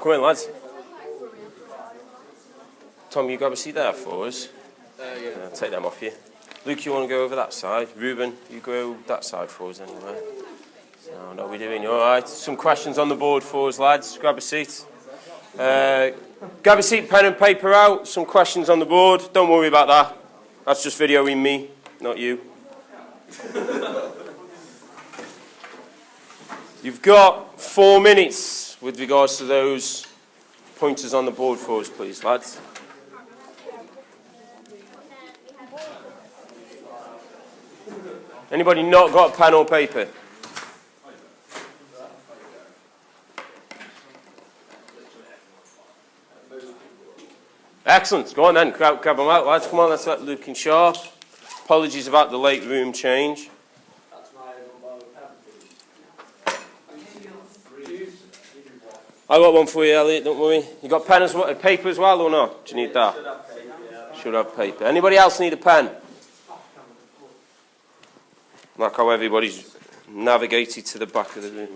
Come in, lads. Tom, you grab a seat there for us. I'll take them off you. Luke, you want to go over that side? Ruben, you go that side for us anyway. So, what are we doing? You all right? Some questions on the board for us, lads. Grab a seat. Grab a seat, pen and paper out. Some questions on the board. Don't worry about that. That's just videoing me, not you. You've got 4 minutes with regards to those pointers on the board for us, please, lads. Anybody not got a pen or paper? Excellent. Go on then. Grab them out, lads. Come on, let's let Luke in sharp. Apologies about the late room change. I got one for you, Elliot. Don't worry. You got pen as well, paper as well, or not? Do you need that? Should have paper. Anybody else need a pen? Like how everybody's navigated to the back of the room.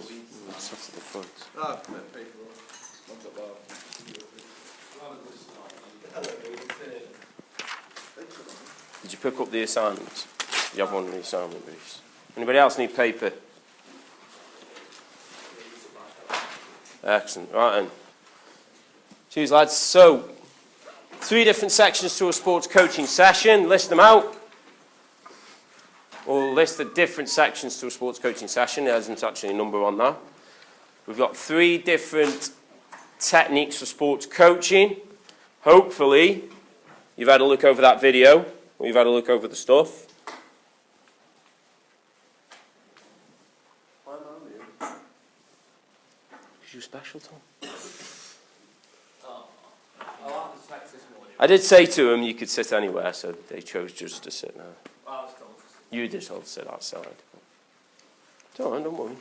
Sat at the front. Did you pick up the assignments? Did you have one of the assignment briefs? Anybody else need paper? Excellent. Right then. Cheers, lads. So, 3 different sections to a sports coaching session. List them out. Or list the different sections to a sports coaching session. There isn't actually a number on that. We've got 3 different techniques for sports coaching. Hopefully, you've had a look over that video. Or you've had a look over the stuff. You special, Tom? I did say to them you could sit anywhere, so they chose just to sit there. You just all sit outside. Don't worry.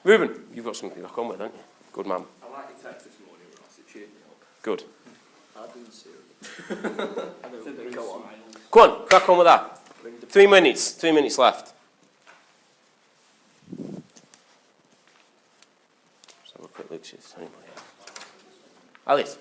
Ruben, you've got something to come with, haven't you? Good man. I like your text this morning, Ross. It cheered me up. Good. I didn't see it. Go on. Go on, crack on with that. 3 minutes. 3 minutes left. Let's have a quick look, see if there's anybody else. Alice.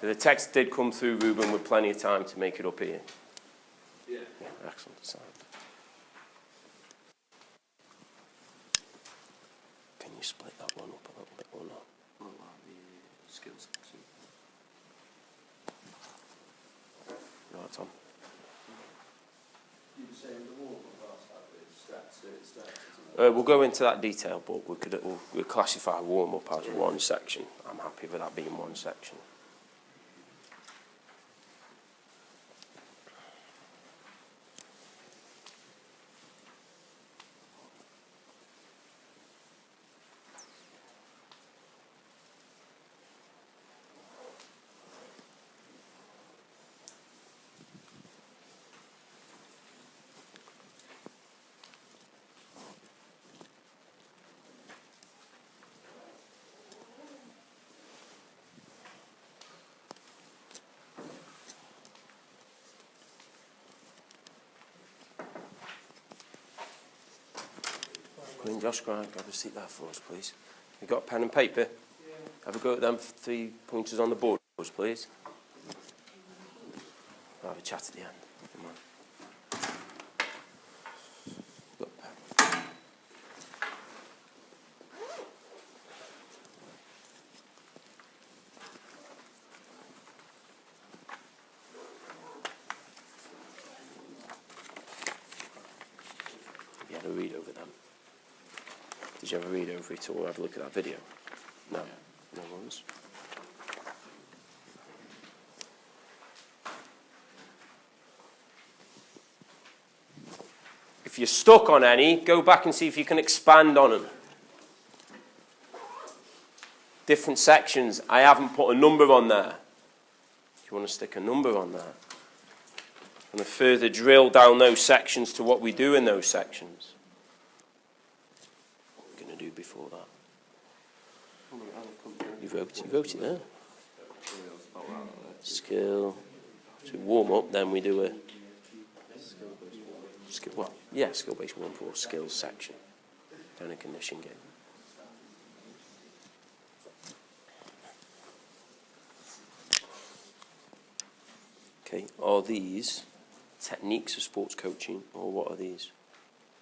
So the text did come through, Ruben, with plenty of time to make it up here. Yeah. Excellent. Sound. Can you split that one up a little bit or not? What about the skills section? Right, Tom. You were saying the warm-up last time, stats. We'll go into that detail, but we'll classify warm-up as one section. I'm happy with that being one section. Come in, Josh, grab a seat there for us, please. You got a pen and paper? Yeah. Have a go at them 3 pointers on the board for us, please. We'll have a chat at the end. Come on. Got a pen. Have you had a read over them? Did you ever read over it or have a look at that video? No. No ones. If you're stuck on any, go back and see if you can expand on them. Different sections. I haven't put a number on there. Do you want to stick a number on there? And to further drill down those sections to what we do in those sections. Do before that. You wrote it there. Skill, So warm up, then we do a skill-based 1-4 skills section. Then a condition game. Okay, are these techniques of sports coaching, or what are these?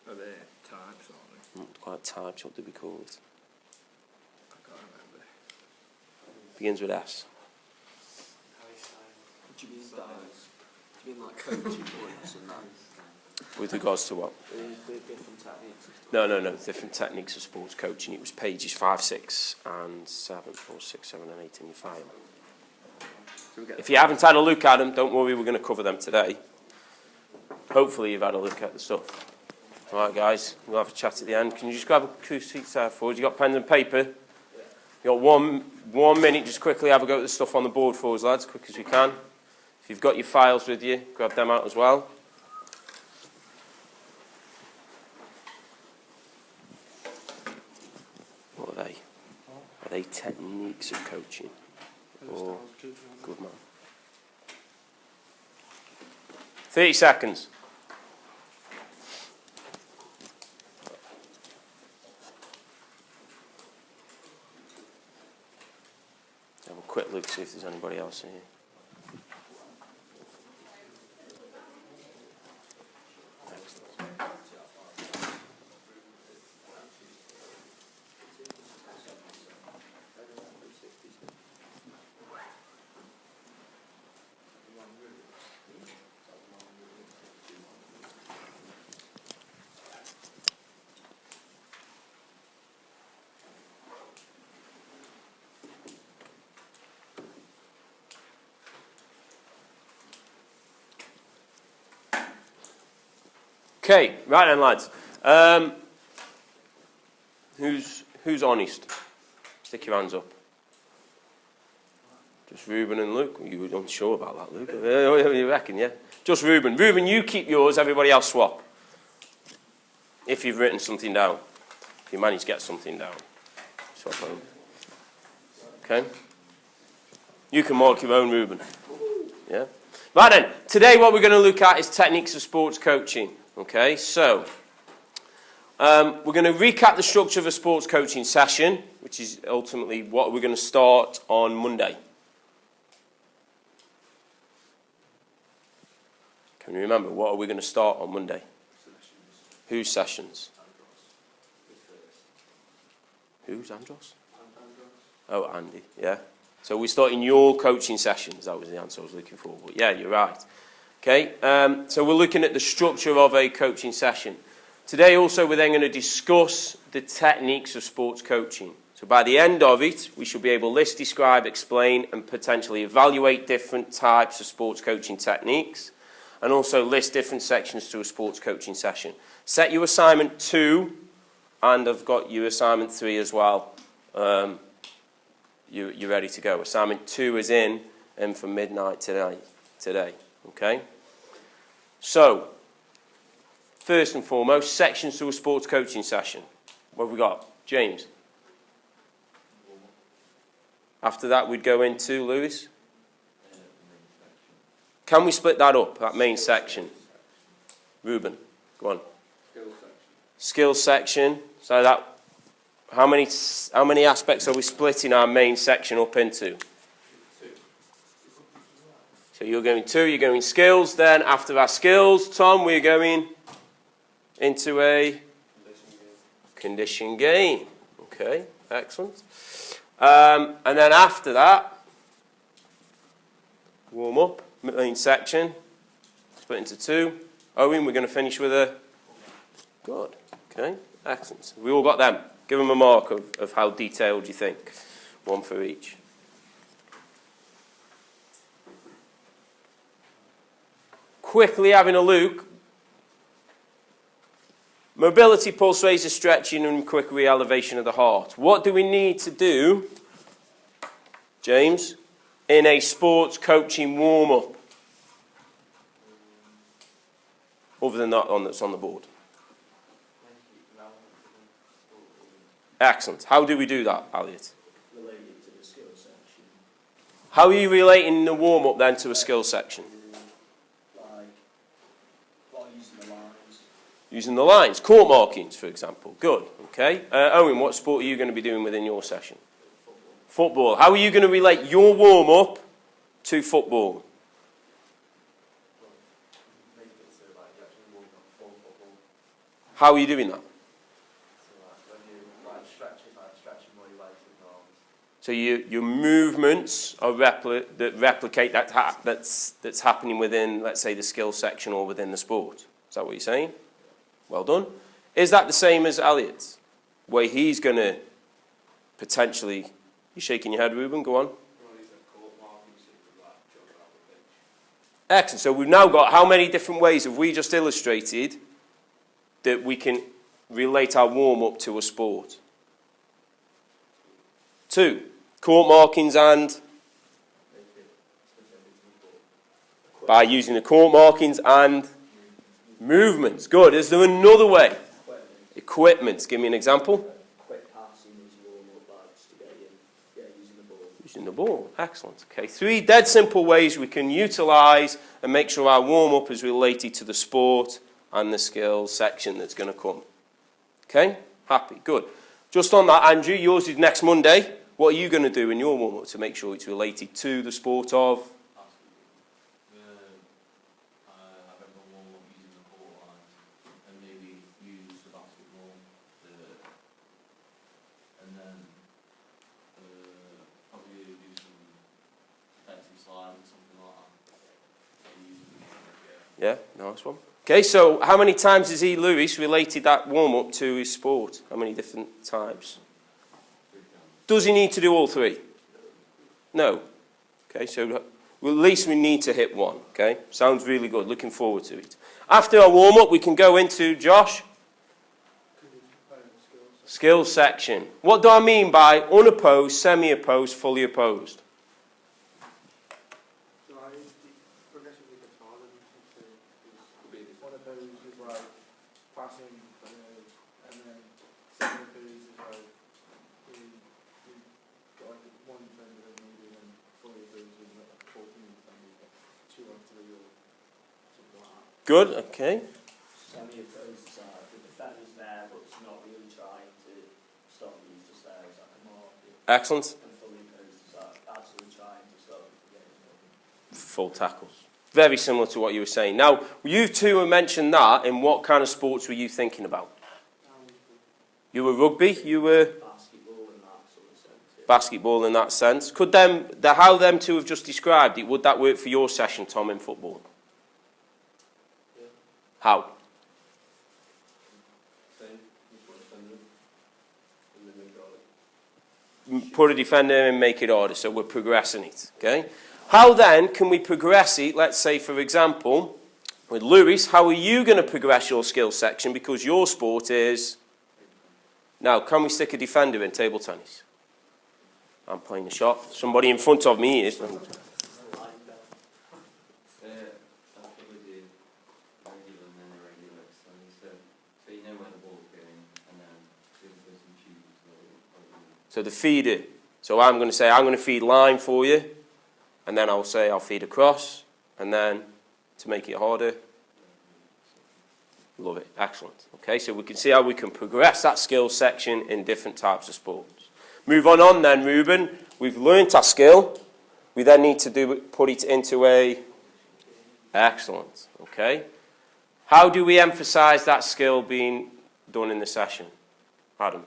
Are they types, aren't they? Quite types, what do we call it? I can't remember. Begins with S. What do you mean styles? Do you mean like coaching points and that? With regards to what? The different techniques and stuff? No, different techniques of sports coaching. It was pages 5, 6 and 7, or 6, 7 and 8 in your file. If you haven't had a look at them, don't worry, we're going to cover them today. Hopefully you've had a look at the stuff. All right, guys, we'll have a chat at the end. Can you just grab a few seats there for us? You got pen and paper? You got one minute, just quickly have a go at the stuff on the board for us, lads, quick as we can. If you've got your files with you, grab them out as well. What are they? Are they techniques of coaching? Or, good man. 30 seconds. Have a quick look, see if there's anybody else in here. Okay, right then, lads. Who's honest? Stick your hands up. Just Ruben and Luke. You were unsure about that, Luke. You reckon, yeah? Just Ruben. Ruben, you keep yours. Everybody else swap. If you've written something down. If you manage to get something down. Swap over. Okay? You can mark your own, Ruben. Yeah? Right then, today what we're going to look at is techniques of sports coaching. Okay, so we're going to recap the structure of a sports coaching session, which is ultimately what we're going to start on Monday. Can you remember, what are we going to start on Monday? Sessions. Whose sessions? Who's Andros? Oh, Andy, yeah. So we're starting your coaching sessions. That was the answer I was looking for. But yeah, you're right. Okay, so we're looking at the structure of a coaching session. Today also we're then going to discuss the techniques of sports coaching. So by the end of it, we should be able to list, describe, explain and potentially evaluate different types of sports coaching techniques and also list different sections to a sports coaching session. Set your assignment 2 and I've got you assignment 3 as well. You're ready to go. Assignment 2 is in for midnight today. Okay? So, first and foremost, sections to a sports coaching session. What have we got? James? After that, we'd go into, Lewis? Can we split that up, that main section? Ruben, go on. Skills section. So that, how many aspects are we splitting our main section up into? So you're going 2, you're going skills. Then after our skills, Tom, we're going into a condition game. Okay, excellent. And then after that, warm up, main section, split into 2. Owen, we're going to finish with a good. Okay, excellent. We all got them. Give them a mark of how detailed you think. One for each. Quickly having a look. Mobility, pulse raiser, stretching and quick re-elevation of the heart. What do we need to do, James, in a sports coaching warm-up? Other than that one that's on the board. Excellent. How do we do that, Elliot? Related to the skill section. How are you relating the warm-up then to a skill section? Like Using the lines. Court markings, for example. Good. Okay. Owen, what sport are you going to be doing within your session? Football. How are you going to relate your warm-up to football? How are you doing that? So your movements are that replicate that's happening within, let's say, the skill section or within the sport. Is that what you're saying? Well done. Is that the same as Elliot's? Where he's going to potentially... You're shaking your head, Ruben. Go on. Excellent. So we've now got how many different ways have we just illustrated that we can relate our warm-up to a sport? 2. Court markings and... By using the court markings and movements. Good. Is there another way? Equipment. Give me an example. Using the ball. Excellent. Okay. 3 dead simple ways we can utilise and make sure our warm-up is related to the sport and the skills section that's going to come. Okay? Happy. Good. Just on that, Andrew, yours is next Monday. What are you going to do in your warm-up to make sure it's related to the sport of? Yeah, nice one. Okay, so how many times has Lewis related that warm-up to his sport? How many different types? Does he need to do all 3? No. Okay, so well, at least we need to hit 1. Okay, sounds really good. Looking forward to it. After our warm-up, we can go into, Josh? Skills section. What do I mean by unopposed, semi-opposed, fully opposed? Good, okay. Semi-opposed side, the defender's there, but it's not really trying to stop you, just there as like a market. Excellent. And fully opposed side, actually trying to stop you getting full tackles. Very similar to what you were saying. Now, you two have mentioned that. In what kind of sports were you thinking about? You were rugby? You were... Basketball in that sort of sense. Yeah. Basketball in that sense. Could how them two have just described it, would that work for your session, Tom, in football? How? Put a defender in and make it harder, so we're progressing it, okay? How then can we progress it, let's say, for example, with Lewis, how are you going to progress your skills section because your sport is... Now, can we stick a defender in table tennis? I'm playing a shot. Somebody in front of me is... So the feeder, so I'm going to say, I'm going to feed line for you, and then I'll say I'll feed across, and then to make it harder. Love it, excellent. Okay, so we can see how we can progress that skills section in different types of sports. Move on then, Ruben. We've learnt our skill. We then need to put it into a... Excellent, okay. How do we emphasise that skill being done in the session? Adam?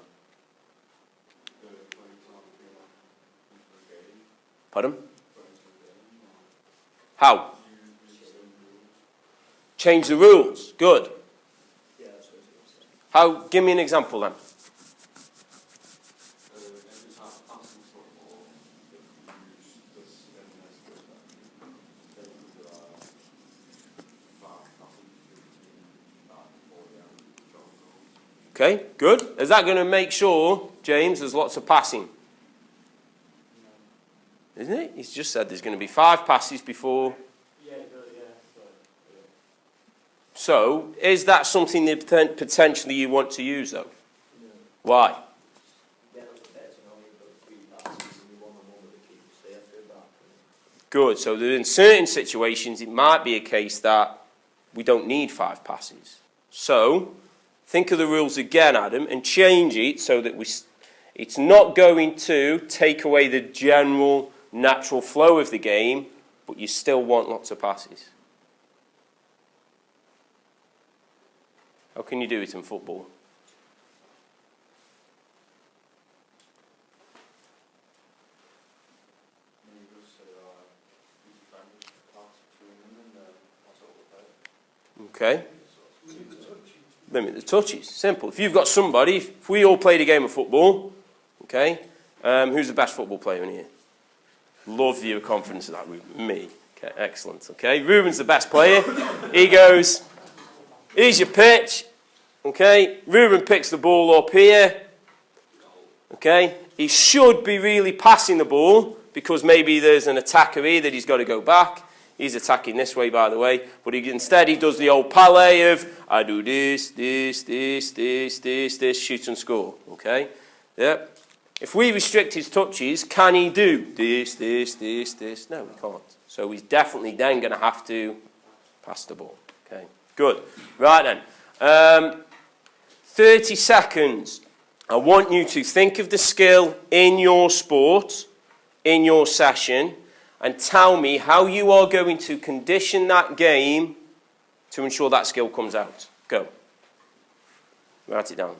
Pardon? How? Change the rules. Good. How? Give me an example then. Okay, good. Is that going to make sure, James, there's lots of passing? Isn't it? He's just said there's going to be 5 passes before. Yeah. So, is that something that potentially you want to use, though? No. Why? Good. So, in certain situations, it might be a case that we don't need 5 passes. So, think of the rules again, Adam, and change it so that it's not going to take away the general natural flow of the game, but you still want lots of passes. How can you do it in football? Okay. Limit the touches. Simple. If you've got somebody, if we all played a game of football, okay, who's the best football player in here? Love your confidence of that, Ruben. Me. Okay, excellent. Okay, Ruben's the best player. He goes, here's your pitch. Okay, Ruben picks the ball up here. Okay, he should be really passing the ball because maybe there's an attacker here that he's got to go back. He's attacking this way, by the way, but instead he does the old palette of, I do this, shoot and score, okay? Yep. If we restrict his touches, can he do this? No, he can't. So he's definitely then going to have to pass the ball, okay? Good. Right then. 30 seconds. I want you to think of the skill in your sport, in your session, and tell me how you are going to condition that game to ensure that skill comes out. Go. Write it down.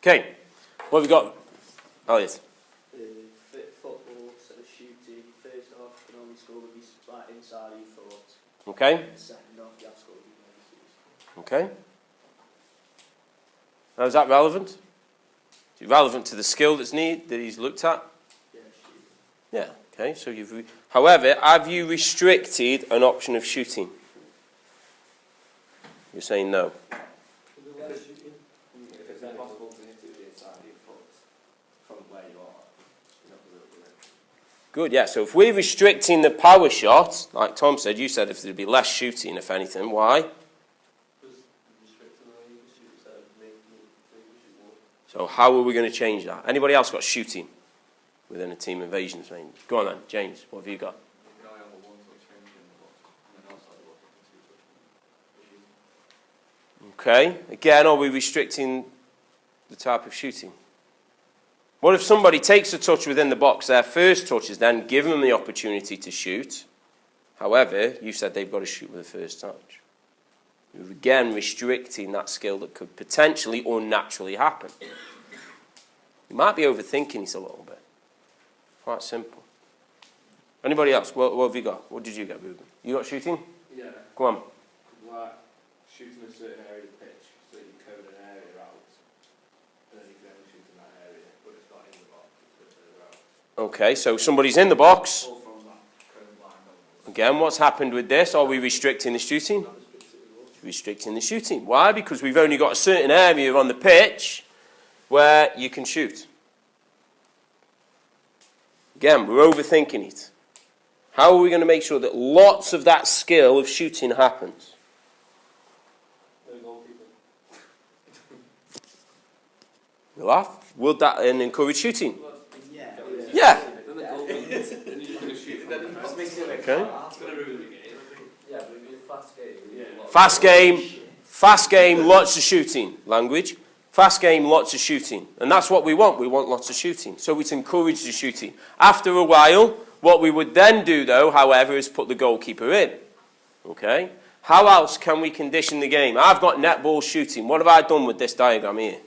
Okay, what have we got? Elliot. Fit football, instead of shooting, first half can only score with your right inside of your foot. Okay. And the second half you have to score with your Okay. Now, is that relevant? Is it relevant to the skill that he's looked at? Yeah, shooting. Yeah, okay. So however, have you restricted an option of shooting? You're saying no. If it's impossible to hit it with the inside of your foot from where you are, you're not going to do it. Good, yeah. So if we're restricting the power shot, like Tom said, you said if there'd be less shooting, if anything, why? So how are we going to change that? Anybody else got shooting within a team invasions range? Go on then, James, what have you got? Okay, again, are we restricting the type of shooting? What if somebody takes a touch within the box, their first touch is then giving them the opportunity to shoot. However, you said they've got to shoot with the first touch. You're again restricting that skill that could potentially or naturally happen. You might be overthinking this a little bit. Quite simple. Anybody else? What have you got? What did you get, Ruben? You got shooting? Yeah. Go on. Like shooting a certain area of the pitch, so you code an area out, and then you can only shoot in that area, but it's not in the box, it's further out. Okay, so somebody's in the box. All from that code line onwards. Again, what's happened with this? Are we restricting the shooting? Restricting the shooting. Why? Because we've only got a certain area on the pitch where you can shoot. Again, we're overthinking it. How are we going to make sure that lots of that skill of shooting happens? You laugh? Would that encourage shooting? Yeah. Yeah. Then the goal, then you're just going to shoot from Okay. It's going to ruin the game, I think. Yeah, but it'd be a fast game. Yeah. Fast game, lots of shooting. Language. Fast game, lots of shooting. And that's what we want. We want lots of shooting. So it's encourage the shooting. After a while, what we would then do, though, however, is put the goalkeeper in. Okay? How else can we condition the game? I've got netball shooting. What have I done with this diagram here?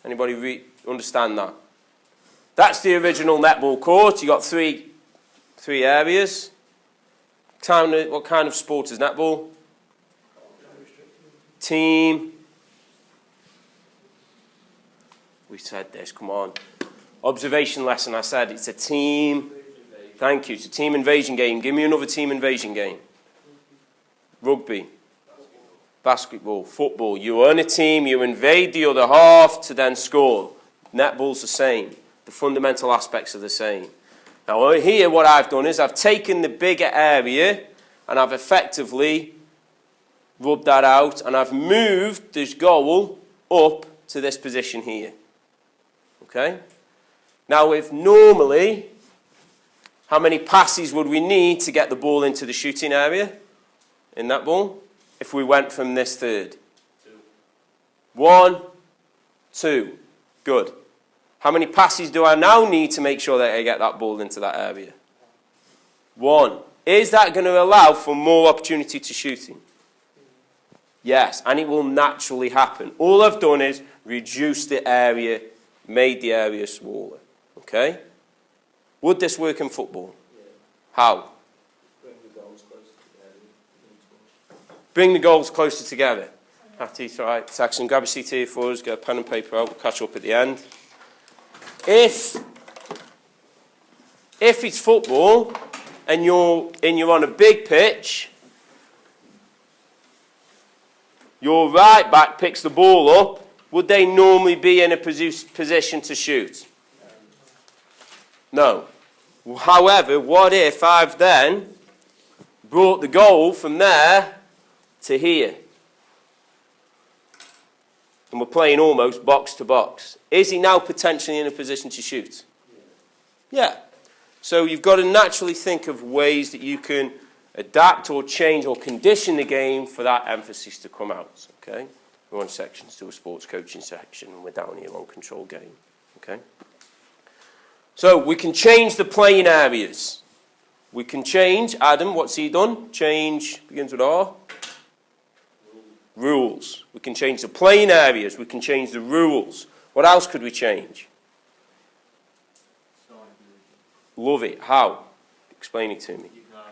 Anybody understand that? That's the original netball court. You've got three areas. What kind of sport is netball? Team. We said this, come on. Observation lesson, I said it's a team. Thank you, it's a team invasion game. Give me another team invasion game. Rugby. Basketball, football. You're on a team, you invade the other half to then score. Netball's the same. The fundamental aspects are the same. Now here what I've done is I've taken the bigger area and I've effectively rubbed that out and I've moved this goal up to this position here. Okay? Now if normally, how many passes would we need to get the ball into the shooting area in that ball? If we went from this third? 2. 1, 2. Good. How many passes do I now need to make sure that I get that ball into that area? 1. Is that going to allow for more opportunity to shooting? Yes, and it will naturally happen. All I've done is reduce the area, made the area smaller. Okay? Would this work in football? Yeah. How? Bring the goals closer together. Bring the goals closer together. That's right. Saxon, grab a seat here for us. Get a pen and paper out. We'll catch up at the end. If it's football and you're on a big pitch, your right back picks the ball up, would they normally be in a position to shoot? No. However, what if I've then brought the goal from there to here? And we're playing almost box to box. Is he now potentially in a position to shoot? Yeah. So you've got to naturally think of ways that you can adapt or change or condition the game for that emphasis to come out. Okay? We're on sections to a sports coaching section and we're down here on control game. Okay? So we can change the playing areas. We can change, Adam, what's he done? Change, begins with R. Rules. We can change the playing areas. We can change the rules. What else could we change? Love it. How? Explain it to me. You can have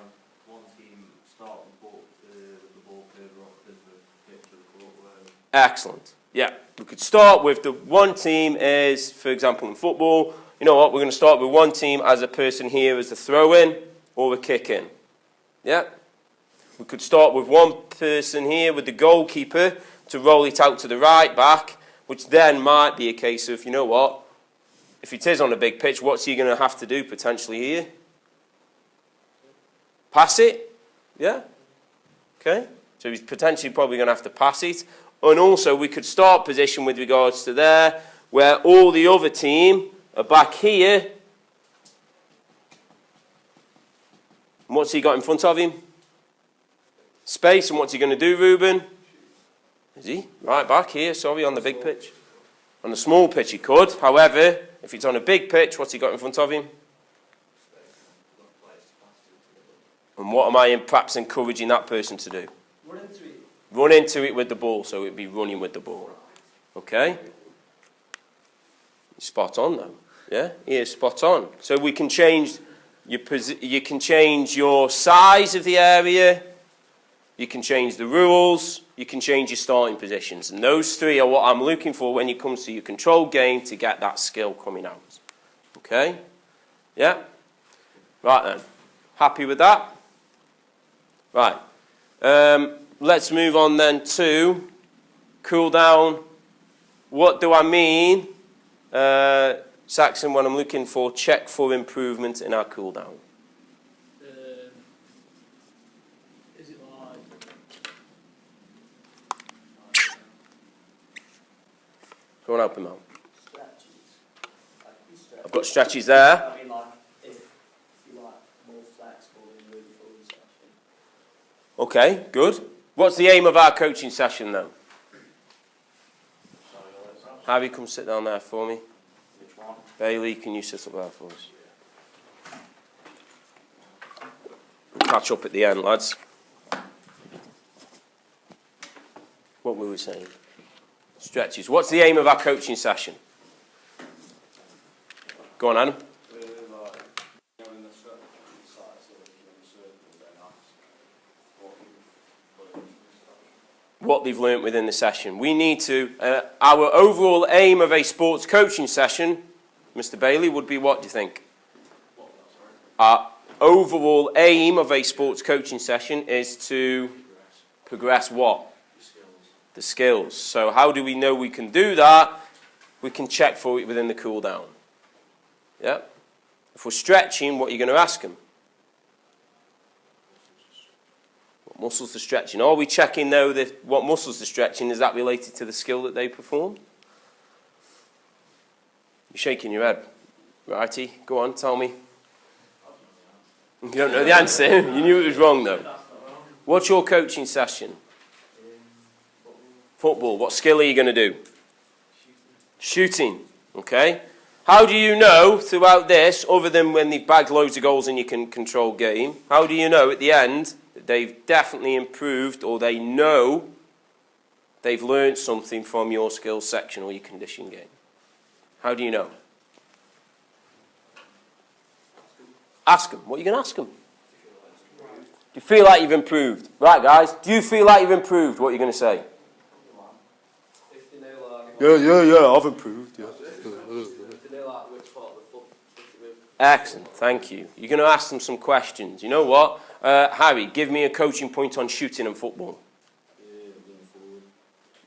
one team start the ball further up than the pitch of the court. Excellent. Yeah. We could start with the one team is, for example, in football, you know what, we're going to start with one team as a person here as the throw-in or the kick-in. Yeah? We could start with one person here with the goalkeeper to roll it out to the right back, which then might be a case of, you know what, if it is on a big pitch, what's he going to have to do potentially here? Pass it? Yeah? Okay? So he's potentially probably going to have to pass it. And also we could start position with regards to there, where all the other team are back here. And what's he got in front of him? Space. And what's he going to do, Ruben? Is he? Right back here, sorry, on the big pitch. On the small pitch he could. However, if it's on a big pitch, what's he got in front of him? And what am I perhaps encouraging that person to do? Run into it. Run into it with the ball, so it'd be running with the ball. Okay? Spot on, though. Yeah? Yeah, spot on. So we can change you can change your size of the area, you can change the rules, you can change your starting positions. And those three are what I'm looking for when it comes to your control game to get that skill coming out. Okay? Yeah? Right then. Happy with that? Right. Let's move on then to cool down. What do I mean, Saxon, when I'm looking for check for improvement in our cool down? Is it like... Go on, help him out. Stretches? Like stretches. I've got stretches there. I mean, like Okay, good. What's the aim of our coaching session then? Harvey, come sit down there for me. Which one? Bailey, can you sit up there for us? We'll catch up at the end, lads. What were we saying? Stretches. What's the aim of our coaching session? Go on, Adam. What they've learnt within the session. We need to, our overall aim of a sports coaching session, Mr. Bailey, would be what do you think? Our overall aim of a sports coaching session is to progress what? The skills. So how do we know we can do that? We can check for it within the cool down. Yeah? If we're stretching, what are you going to ask them? What muscles they're stretching? Are we checking though what muscles they're stretching? Is that related to the skill that they perform? You're shaking your head. Righty, go on, tell me. You don't know the answer. You knew it was wrong though. What's your coaching session? Football. What skill are you going to do? Shooting. Okay. How do you know throughout this, other than when they've bagged loads of goals and you can control game, how do you know at the end that they've definitely improved or they know they've learned something from your skills section or your condition game? How do you know? Ask them. What are you going to ask them? Do you feel like you've improved? Right, guys. Do you feel like you've improved? What are you going to say? Yeah, I've improved, yeah. Excellent, thank you. You're going to ask them some questions. You know what? Harry, give me a coaching point on shooting and football.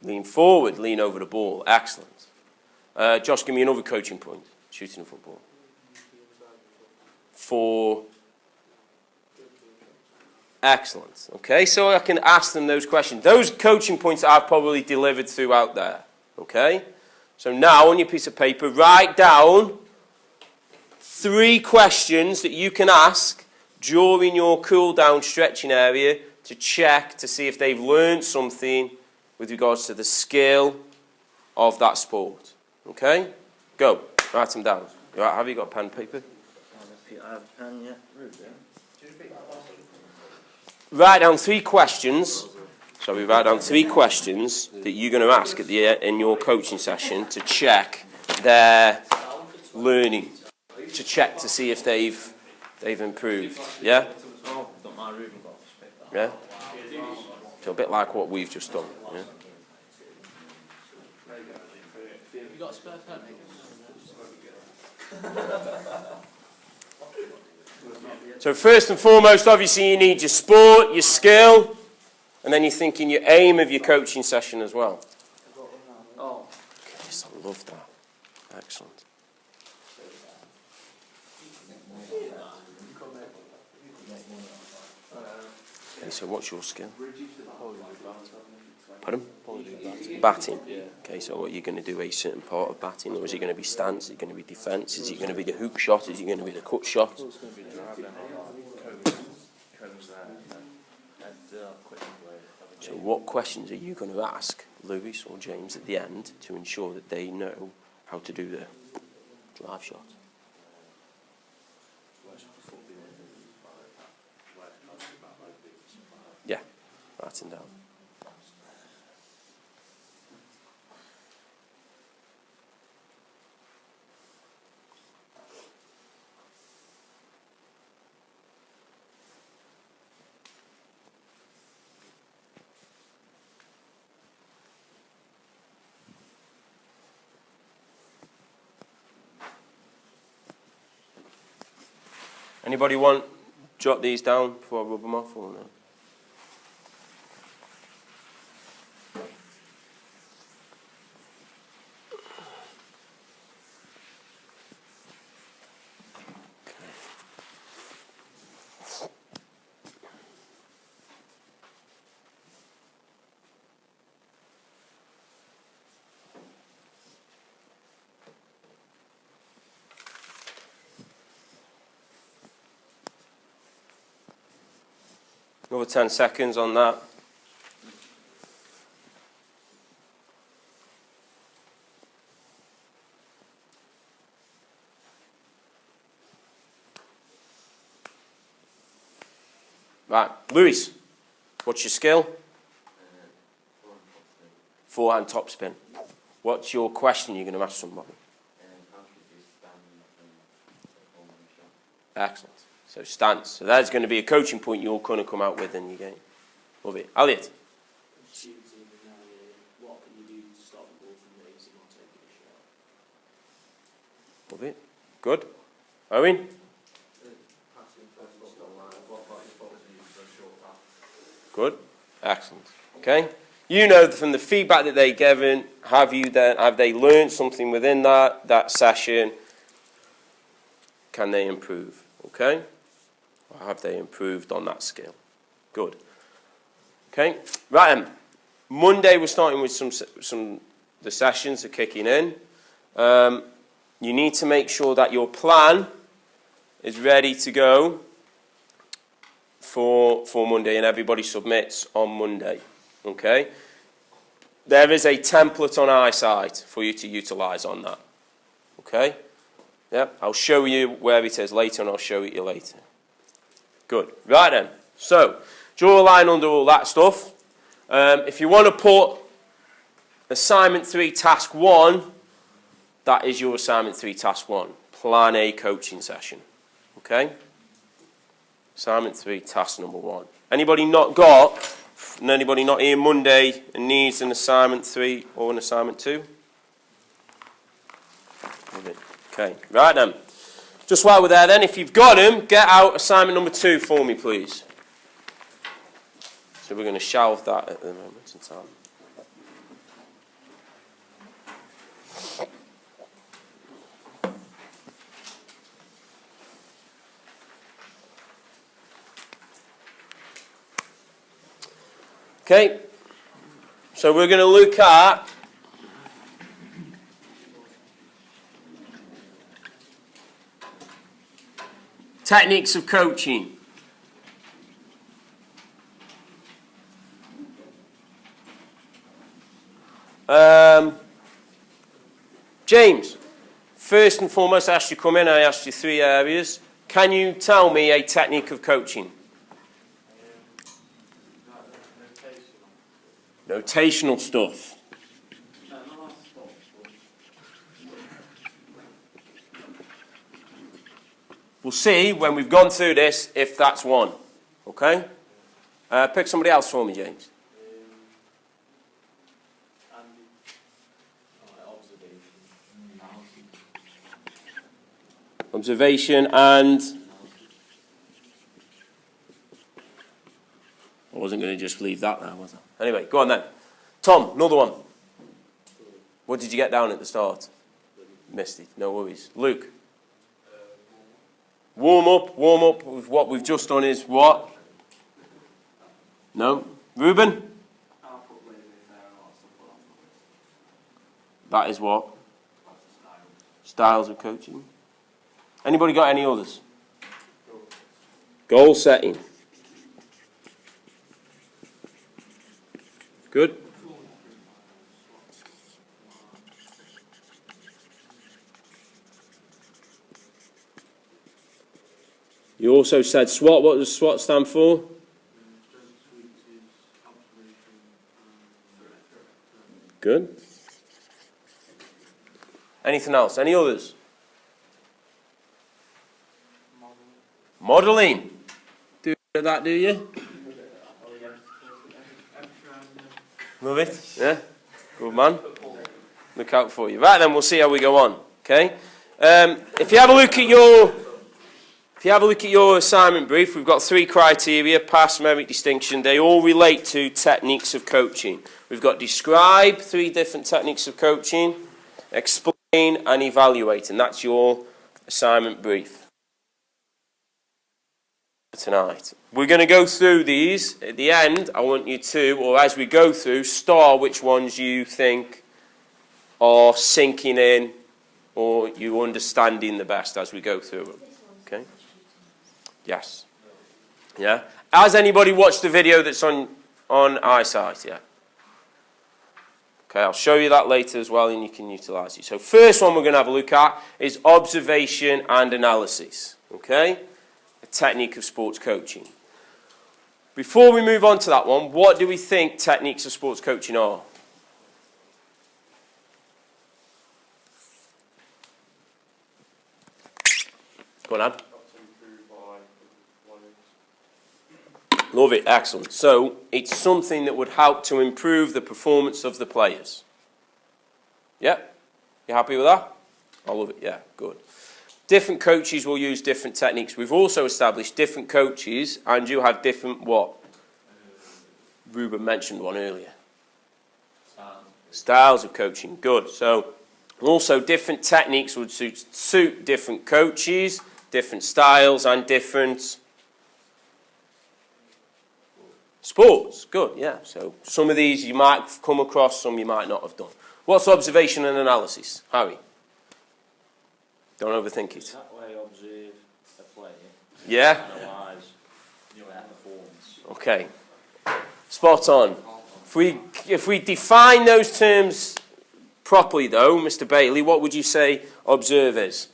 Lean forward, lean over the ball. Excellent. Josh, give me another coaching point. Shooting and football. For... Excellent. Okay, so I can ask them those questions. Those coaching points I've probably delivered throughout there. Okay? So now on your piece of paper, write down 3 questions that you can ask during your cool down stretching area to check to see if they've learned something with regards to the skill of that sport. Okay? Go. Write them down. Right, have you got a pen and paper? I have a pen, yeah. Write down 3 questions. So we write down 3 questions that you're going to ask at in your coaching session to check their learning, to check to see if they've improved. Yeah? Yeah? So a bit like what we've just done. Yeah? You got a spare pen? So first and foremost, obviously you need your sport, your skill, and then you're thinking your aim of your coaching session as well. Oh. Yes, I love that. Excellent. Okay, so what's your skill? Pardon? Batting. Okay, so what, you're going to do a certain part of batting, or is it going to be stance? Is it going to be defence? Is it going to be the hook shot? Is it going to be the cut shot? So what questions are you going to ask Lewis or James at the end to ensure that they know how to do the drive shot? Yeah, write them down. Anybody want to jot these down before I rub them off or no? Another 10 seconds on that. Right, Lewis, what's your skill? Forehand top spin. What's your question you're going to ask somebody? Excellent. So stance. So that's going to be a coaching point you're going to come out with in your game. Love it. Elliot. Shooting what can you do to stop the ball from raising or taking a shot? Love it. Good. Owen. Good. Excellent. Okay. You know from the feedback that they've given, have they learned something within that session? Can they improve? Okay. Or have they improved on that skill? Good. Okay. Right then. Monday we're starting with the sessions are kicking in. You need to make sure that your plan is ready to go for Monday, and everybody submits on Monday. Okay? There is a template on eyesight for you to utilise on that. Okay? Yep, I'll show you where it is later, and I'll show it you later. Good. Right then. So, draw a line under all that stuff. If you want to put assignment 3, task 1, that is your assignment 3, task 1. Plan A coaching session. Okay? Assignment 3, task number 1. Anybody not here Monday and needs an assignment 3 or an assignment 2? Okay, right then. Just while we're there then, if you've got them, get out assignment number 2 for me, please. So we're going to shelve that at the moment in time. Okay, so we're going to look at techniques of coaching. James, first and foremost, I asked you to come in, I asked you 3 areas. Can you tell me a technique of coaching? Notational stuff. We'll see when we've gone through this if that's one. Okay? Pick somebody else for me, James. Observation and... I wasn't going to just leave that there, was I? Anyway, go on then. Tom, another one. What did you get down at the start? Missed it. No worries. Luke. Warm up with what we've just done is what? No? Ruben? That is what? Styles of coaching. Anybody got any others? Goal setting. Good. You also said SWOT. What does SWOT stand for? Good. Anything else? Any others? Modelling. Do that, do you? Love it? Yeah? Good man. Look out for you. Right then, we'll see how we go on. Okay? If you have a look at your assignment brief, we've got 3 criteria: pass, merit, distinction. They all relate to techniques of coaching. We've got describe, 3 different techniques of coaching, explain and evaluate, and that's your assignment brief tonight. We're going to go through these. At the end, I want you to, or as we go through, star which ones you think are sinking in or you understanding the best as we go through them. Okay? Yes. Yeah? Has anybody watched the video that's on eyesight? Yeah. Okay, I'll show you that later as well, and you can utilise it. So first one we're going to have a look at is observation and analysis. Okay, a technique of sports coaching. Before we move on to that one, what do we think techniques of sports coaching are? Go on, Ad. Love it, excellent. So it's something that would help to improve the performance of the players. Yeah? You happy with that? I love it, yeah, good. Different coaches will use different techniques. We've also established different coaches, and you have different what? Ruben mentioned one earlier. Styles of coaching, good. So also different techniques would suit different coaches, different styles, and different sports. Good, yeah. So some of these you might have come across, some you might not have done. What's observation and analysis? Harry? Don't overthink it. Is that way you observe a player? Yeah? Analyse, their performance. Okay. Spot on. If we define those terms properly though, Mr. Bailey, what would you say observe is?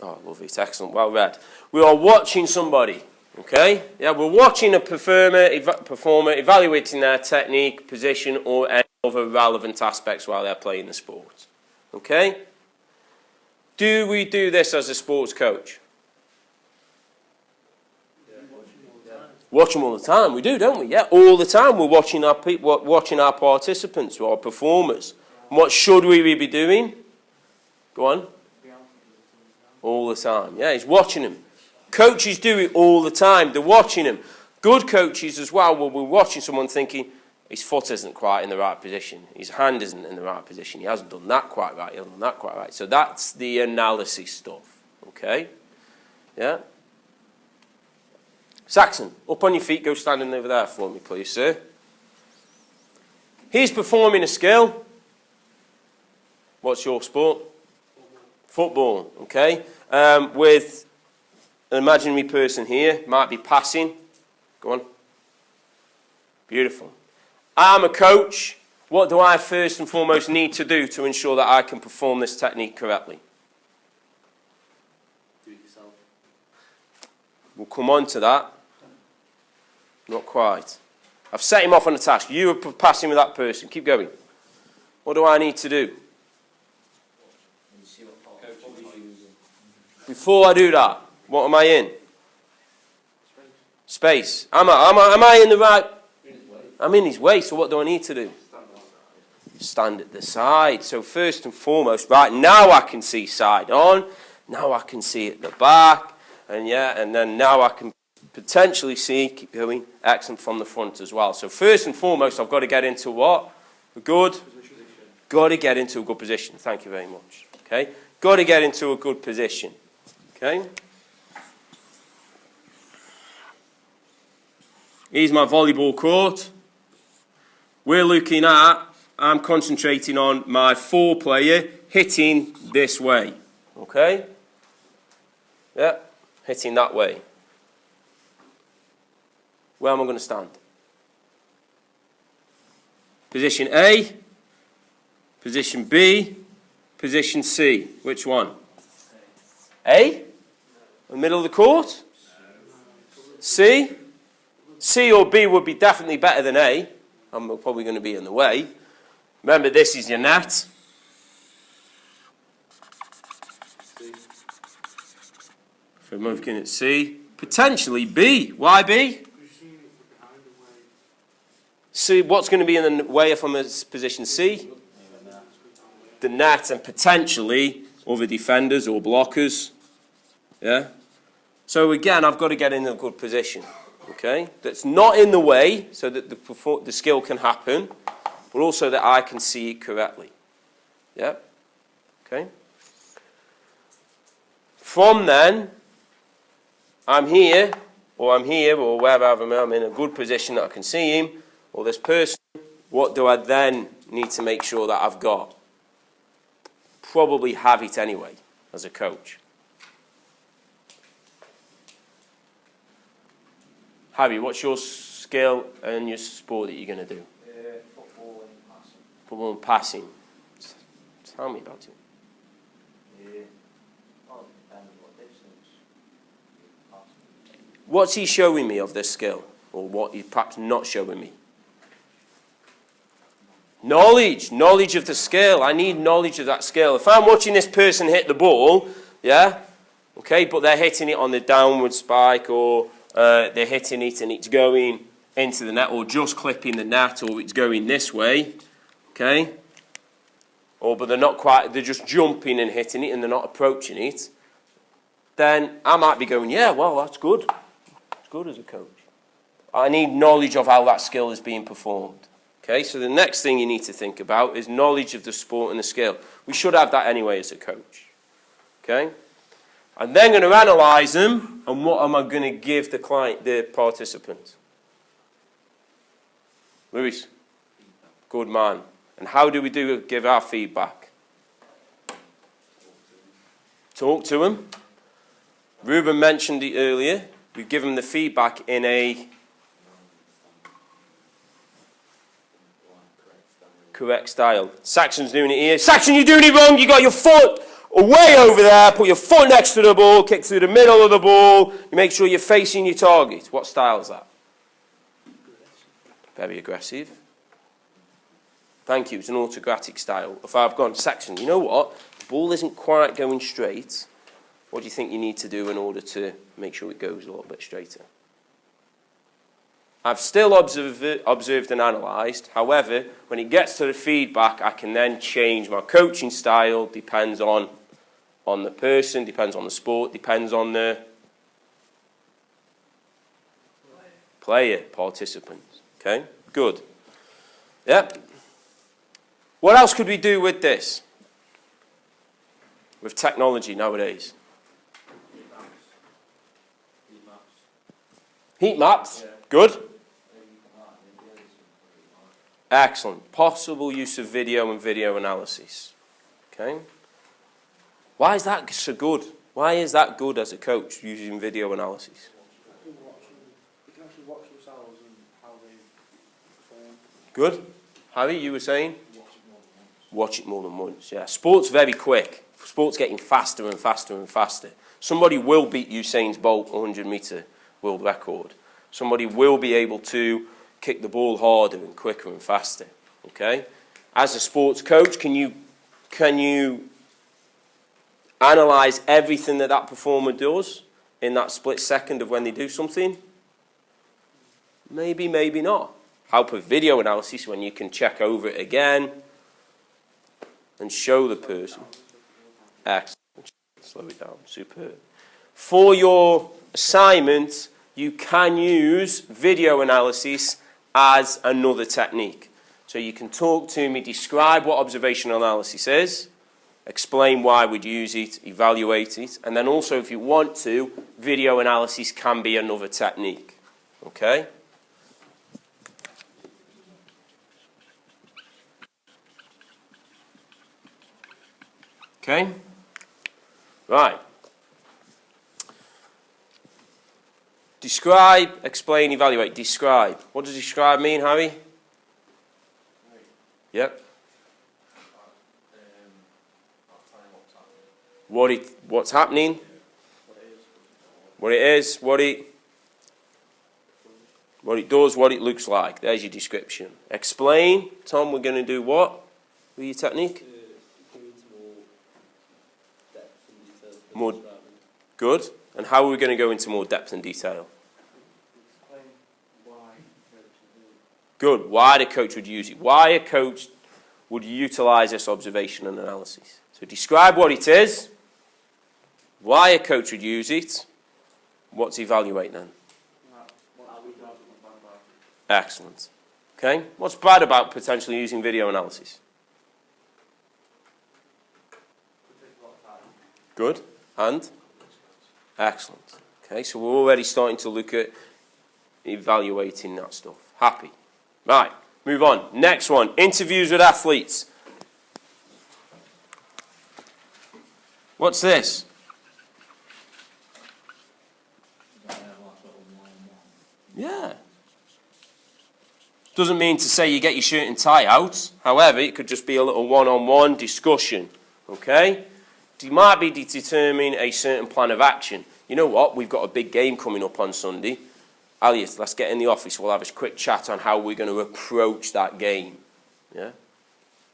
Oh, love it. Excellent. Well read. We are watching somebody. Okay? Yeah, we're watching a performer evaluating their technique, position, or any other relevant aspects while they're playing the sport. Okay? Do we do this as a sports coach? Watch them all the time. We do, don't we? Yeah, all the time. We're watching our participants, our performers. And what should we be doing? Go on. All the time. Yeah, he's watching them. Coaches do it all the time. They're watching them. Good coaches as well will be watching someone thinking, his foot isn't quite in the right position. His hand isn't in the right position. He hasn't done that quite right. He hasn't done that quite right. So that's the analysis stuff. Okay? Yeah? Saxon, up on your feet. Go standing over there for me, please, sir. He's performing a skill. What's your sport? Football. Okay? With an imaginary person here. Might be passing. Go on. Beautiful. I'm a coach. What do I first and foremost need to do to ensure that I can perform this technique correctly? Do it yourself. We'll come on to that. Not quite. I've set him off on a task. You are passing with that person. Keep going. What do I need to do? Before I do that, what am I in? Space. Am I in the right? I'm in his way, so what do I need to do? Stand at the side. So first and foremost, right, now I can see side on, now I can see at the back, and then now I can potentially see, keep going, excellent, from the front as well. So first and foremost, I've got to get into what? Got to get into a good position. Thank you very much. Okay? Got to get into a good position. Okay? Here's my volleyball court. I'm concentrating on my four-player hitting this way. Okay? Yeah, hitting that way. Where am I going to stand? Position A, position B, position C. Which one? A? In the middle of the court? C? C or B would be definitely better than A. I'm probably going to be in the way. Remember, this is your net. If I'm looking at C, potentially B. Why B? C, what's going to be in the way if I'm in position C? The net and potentially other defenders or blockers. Yeah? So again, I've got to get in a good position. Okay? That's not in the way so that the skill can happen, but also that I can see it correctly. Yeah? Okay? From then, I'm here, or wherever I'm in a good position that I can see him, or this person. What do I then need to make sure that I've got? Probably have it anyway, as a coach. Harry, what's your skill and your sport that you're going to do? Football and passing. Football and passing. Tell me about it. Well, it depends what distance you pass. What's he showing me of this skill? Or what he's perhaps not showing me? Knowledge of the skill. I need knowledge of that skill. If I'm watching this person hit the ball, yeah, okay, but they're hitting it on the downward spike, or they're hitting it and it's going into the net, or just clipping the net, or it's going this way, okay, but they're not quite, they're just jumping and hitting it and they're not approaching it, then I might be going, yeah, well, that's good. It's good as a coach. I need knowledge of how that skill is being performed. Okay, so the next thing you need to think about is knowledge of the sport and the skill. We should have that anyway as a coach. Okay? I'm then going to analyse them, and what am I going to give the client, the participant? Luis? Good man. And how do we give our feedback? Talk to them. Ruben mentioned it earlier. We give them the feedback in a correct style. Saxon's doing it here. Saxon, you're doing it wrong. You got your foot way over there. Put your foot next to the ball. Kick through the middle of the ball. You make sure you're facing your target. What style is that? Very aggressive. Thank you. It's an autocratic style. If I've gone, Saxon, you know what? The ball isn't quite going straight. What do you think you need to do in order to make sure it goes a little bit straighter? I've still observed and analysed. However, when it gets to the feedback, I can then change my coaching style. Depends on the person, depends on the sport, depends on the player, participant. Okay, good. Yep. What else could we do with this? With technology nowadays? Heat maps. Yeah. Good. Excellent. Possible use of video and video analysis. Okay. Why is that so good? Why is that good as a coach, using video analysis? You can actually watch yourselves and how they perform. Good. Harry, you were saying? Watch it more than once. Yeah. Sport's very quick. Sport's getting faster and faster and faster. Somebody will beat Usain Bolt 100-meter world record. Somebody will be able to kick the ball harder and quicker and faster. Okay? As a sports coach, can you analyse everything that performer does in that split second of when they do something? Maybe, maybe not. Help with video analysis when you can check over it again and show the person. Excellent. Slow it down. Superb. For your assignment, you can use video analysis as another technique. So you can talk to me, describe what observational analysis is, explain why we'd use it, evaluate it, and then also, if you want to, video analysis can be another technique. Okay? Okay? Right. Describe, explain, evaluate. Describe. What does describe mean, Harry? Yep. What's happening? What it is, what it does, what it looks like. There's your description. Explain. Tom, we're going to do what with your technique? Go into more depth and detail. More. Good. And how are we going to go into more depth and detail? Explain why coaches do it. Good. Why the coach would use it. Why a coach would utilise this observation and analysis. So describe what it is, why a coach would use it, what's evaluate then? Excellent. Okay. What's bad about potentially using video analysis? Good. And? Excellent. Okay, so we're already starting to look at evaluating that stuff. Happy. Right, move on. Next one, interviews with athletes. What's this? Yeah. Doesn't mean to say you get your shirt and tie out. However, it could just be a little one-on-one discussion. Okay? You might be determining a certain plan of action. You know what? We've got a big game coming up on Sunday. Elliot, let's get in the office. We'll have a quick chat on how we're going to approach that game. Yeah?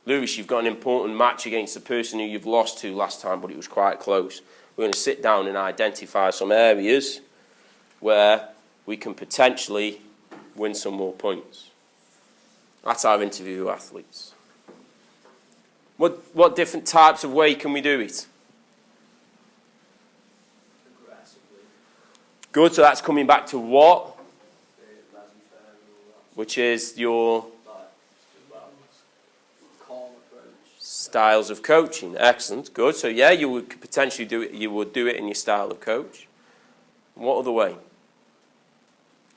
Lewis, you've got an important match against the person who you've lost to last time, but it was quite close. We're going to sit down and identify some areas where we can potentially win some more points. That's our interview with athletes. What different types of way can we do it? Aggressively. Good, so that's coming back to what? Laissez-faire, all that. Which is your Like, well, calm approach. styles of coaching. Excellent, good. So yeah, you would potentially do it. You would do it in your style of coach. What other way?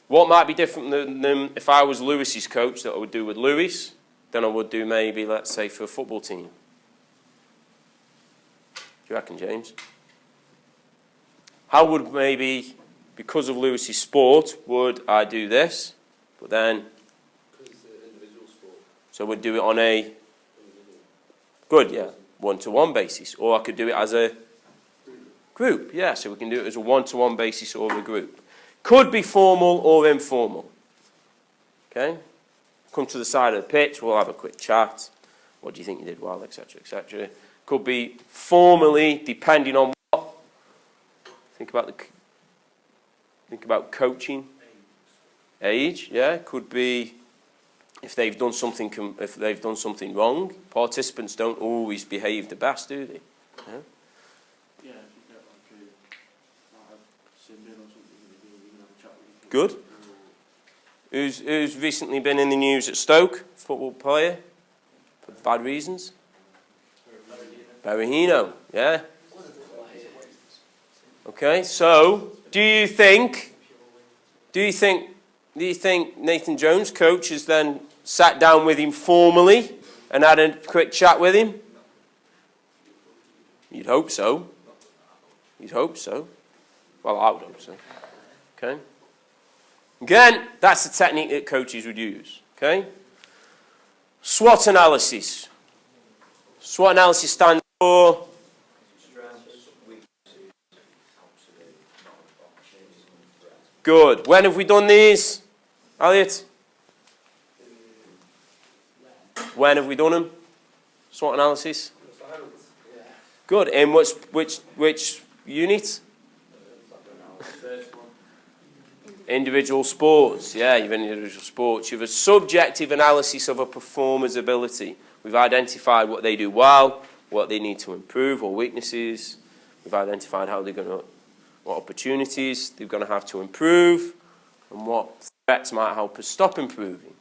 What might be different than if I was Lewis's coach that I would do with Lewis than I would do maybe, let's say, for a football team? Do you reckon, James? How would maybe, because of Lewis's sport, would I do this? But then, Because it's an individual sport. so we'd do it on a, good, yeah, one-to-one basis. Or I could do it as a group, yeah. So we can do it as a one-to-one basis or a group. Could be formal or informal. Okay? Come to the side of the pitch, we'll have a quick chat. What do you think you did well, etc., etc. Could be formally, depending on what. Think about coaching. Age, yeah. Could be if they've done something wrong. Participants don't always behave the best, do they? Yeah? Yeah, if you get like a sim-in or something, you can have a chat with you. Good. Who's recently been in the news at Stoke? Football player? For bad reasons? Berahino, yeah. Okay, so do you think Nathan Jones, coach, has then sat down with him formally and had a quick chat with him? You'd hope so. You'd hope so. Well, I would hope so. Okay. Again, that's the technique that coaches would use. Okay. SWOT analysis. SWOT analysis stands for good. When have we done these, Elliot? When have we done them? SWOT analysis. Good. In which unit? Individual sports. Yeah, you've individual sports. You've a subjective analysis of a performer's ability. We've identified what they do well, what they need to improve, or weaknesses. We've identified how they're going to, what opportunities they're going to have to improve, and what threats might help us stop improving.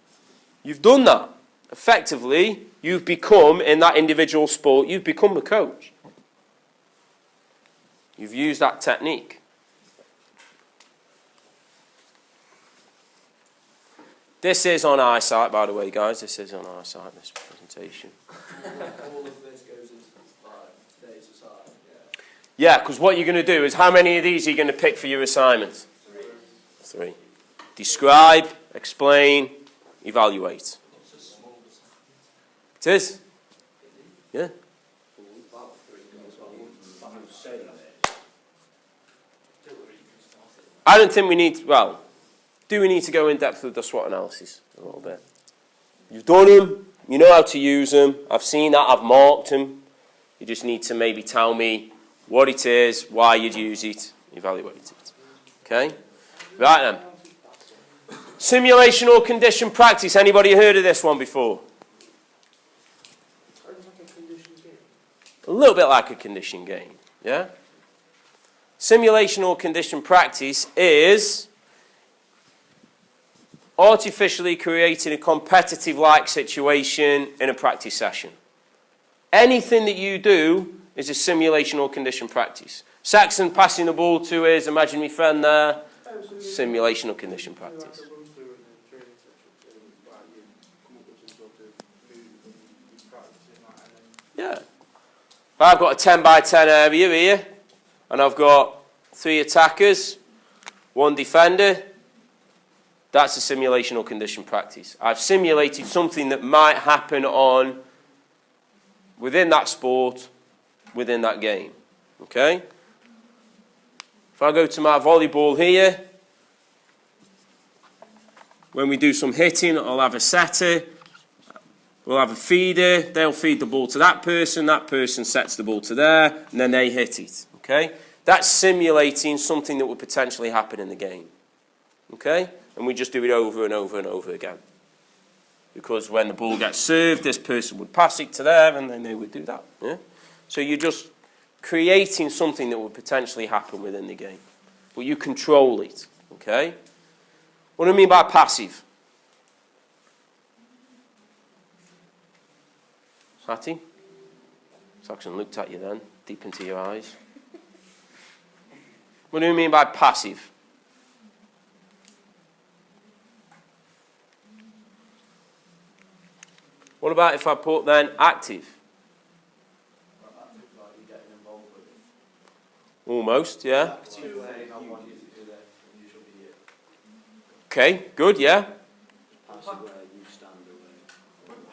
You've done that. Effectively, you've become, in that individual sport, you've become the coach. You've used that technique. This is on eyesight, by the way, guys. This is on eyesight, this presentation. All of this goes into data side, Yeah, because what you're going to do is, how many of these are you going to pick for your assignment? 3. Describe, explain, evaluate. It is? Yeah. I don't think we need, well, do we need to go in depth with the SWOT analysis a little bit? You've done them, you know how to use them, I've seen that, I've marked them. You just need to maybe tell me what it is, why you'd use it, evaluate it. Okay? Right then. Simulation or condition practice. Anybody heard of this one before? A little bit like a condition game. Yeah? Simulation or condition practice is artificially creating a competitive-like situation in a practice session. Anything that you do is a simulation or condition practice. Saxon passing the ball to his imaginary friend there, simulation or condition practice. Yeah. I've got a 10 by 10 area here, and I've got 3 attackers, 1 defender, That's a simulation or condition practice. I've simulated something that might happen within that sport, within that game. Okay? If I go to my volleyball here, when we do some hitting, I'll have a setter, we'll have a feeder, they'll feed the ball to that person sets the ball to there, and then they hit it. Okay? That's simulating something that would potentially happen in the game. Okay? And we just do it over and over and over again. Because when the ball gets served, this person would pass it to there, and then they would do that. Yeah? So you're just creating something that would potentially happen within the game. But you control it. Okay? What do I mean by passive? Sati? Saxon looked at you then, deep into your eyes. What do you mean by passive? What about if I put then active? Active, like you're getting involved with it. Almost, yeah. Active, I want you to do that, and you should be it. Okay, good, yeah. Passive where you stand away.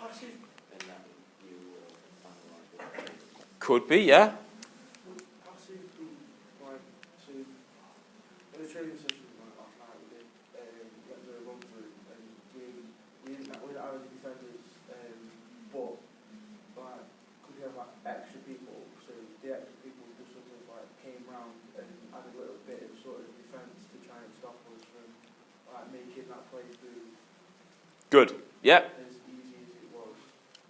Passive? And that you analyse it. Could be, yeah. Passive, like, so, in a training session like last night, we did, went to a run through, and we didn't have any defenders, but, like, could we have, like, extra people, so the extra people just sort of, like, came round and added a little bit of sort of defence to try and stop us from, like, making that play through Good, yeah. as easy as it was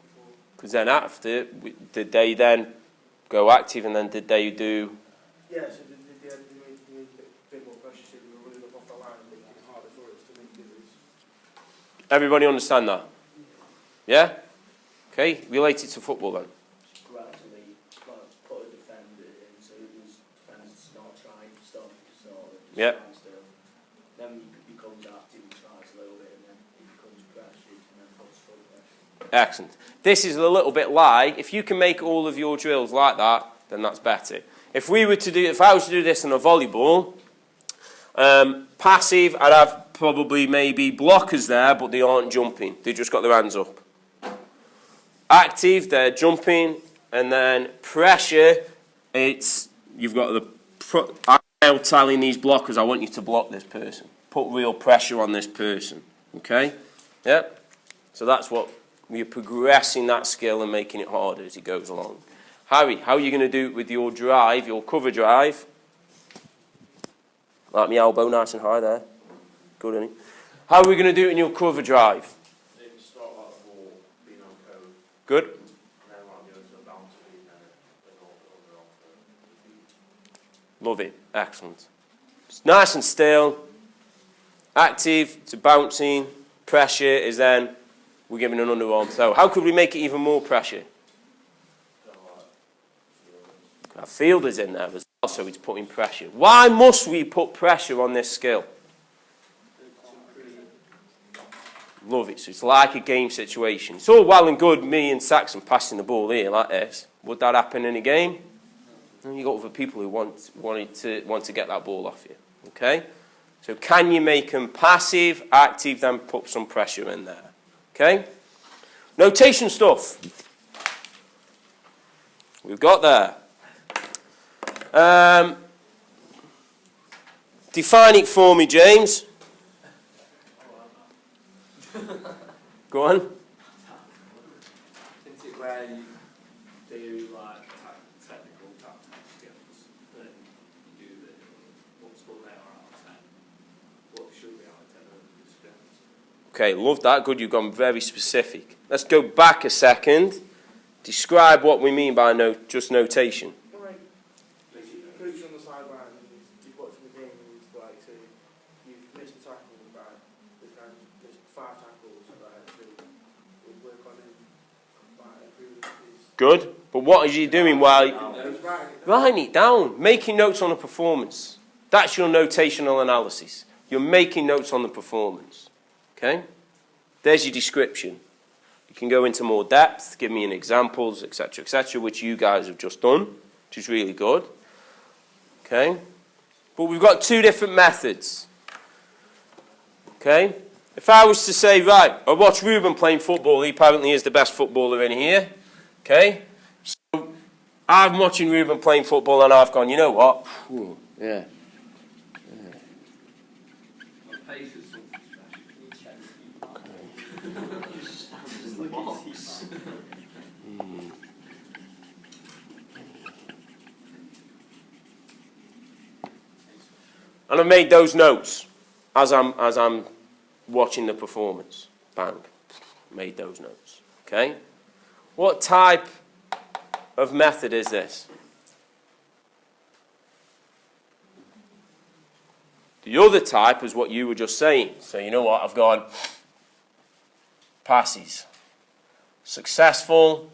before. Because then after, did they then go active and then did they do... Yeah, so they made a bit more pressure, so we were running up off the line and making it harder for us to make others. Everybody understand that? Yeah? Okay, related to football then. Gradually, like, put a defender in, so there's defenders not trying to stop you, sort of just Yeah. stand still. Then he becomes active and tries a little bit, and then he becomes aggressive and then puts full pressure. Excellent. This is a little bit like, if you can make all of your drills like that, then that's better. If I was to do this in a volleyball, passive, I'd have probably maybe blockers there, but they aren't jumping. They just got their hands up. Active, they're jumping, and then pressure, you've got I'm telling these blockers, I want you to block this person. Put real pressure on this person. Okay? Yeah? So that's what we're progressing that skill and making it harder as it goes along. Harry, how are you going to do it with your drive, your cover drive? Like my elbow nice and high there. Good, isn't it? How are we going to do it in your cover drive? Start like the ball being on code, Good. and then like go to a bounce feed, and then over off the feed. Love it. Excellent. It's nice and still. Active to bouncing. Pressure is then we're giving an underarm throw. How could we make it even more pressure? Our fielder's in there as well, so it's putting pressure. Why must we put pressure on this skill? Love it. So it's like a game situation. It's all well and good me and Saxon passing the ball here like this. Would that happen in a game? And you've got other people who want to get that ball off you. Okay? So can you make them passive, active, then put some pressure in there? Okay? Notation stuff. We've got there. Define it for me, James. Go on. Isn't it where you do like technical tactical skills, then you do the what's called there out of 10, what should be out of 10 of the skills? Okay, love that. Good, you've gone very specific. Let's go back a second. Describe what we mean by just notation. Like, coach on the sideline and you've watched the game and you've like, so you've missed a tackle, right? We've kind of missed 5 tackles, right? So we'll work on him, like, improving his... Good. But what are you doing while... He's Writing it down. Making notes on a performance. That's your notational analysis. You're making notes on the performance. Okay? There's your description. You can go into more depth, give me an examples, etc., which you guys have just done, which is really good. Okay? But we've got 2 different methods. Okay? If I was to say, right, I watch Ruben playing football, he apparently is the best footballer in here. Okay? So I'm watching Ruben playing football and I've gone, you know what? Ooh, yeah. Pace is something And I've made those notes as I'm watching the performance. Bang. Made those notes. Okay? What type of method is this? The other type is what you were just saying. So you know what? I've gone passes. Successful,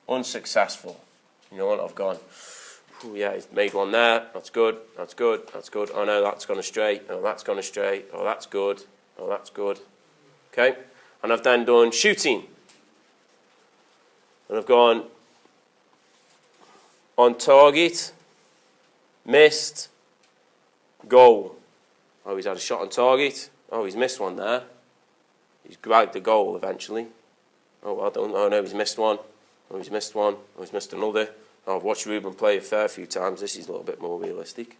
unsuccessful. You know what? I've gone, oh yeah, he's made one there. That's good. That's good. That's good. Oh no, that's gone astray. Oh, that's gone astray. Oh, that's good. Oh, that's good. Okay? And I've then done shooting. And I've gone on target, missed, goal. Oh, he's had a shot on target. Oh, he's missed one there. He's grabbed the goal eventually. Oh, well, oh no, he's missed one. Oh, he's missed one. Oh, he's missed another. Oh, I've watched Ruben play a fair few times. This is a little bit more realistic.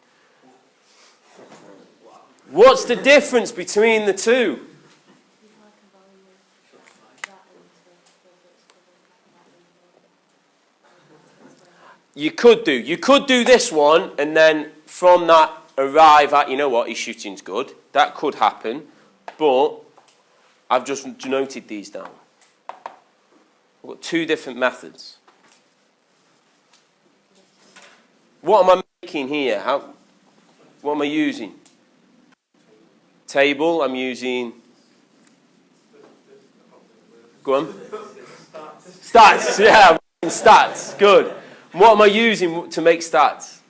What's the difference between the two? You could do this one and then from that arrive at, you know what, his shooting's good. That could happen, but I've just noted these down. I've got two different methods. What am I making here? What am I using? Table, I'm using... Go on. Stats, yeah, stats, good. What am I using to make stats?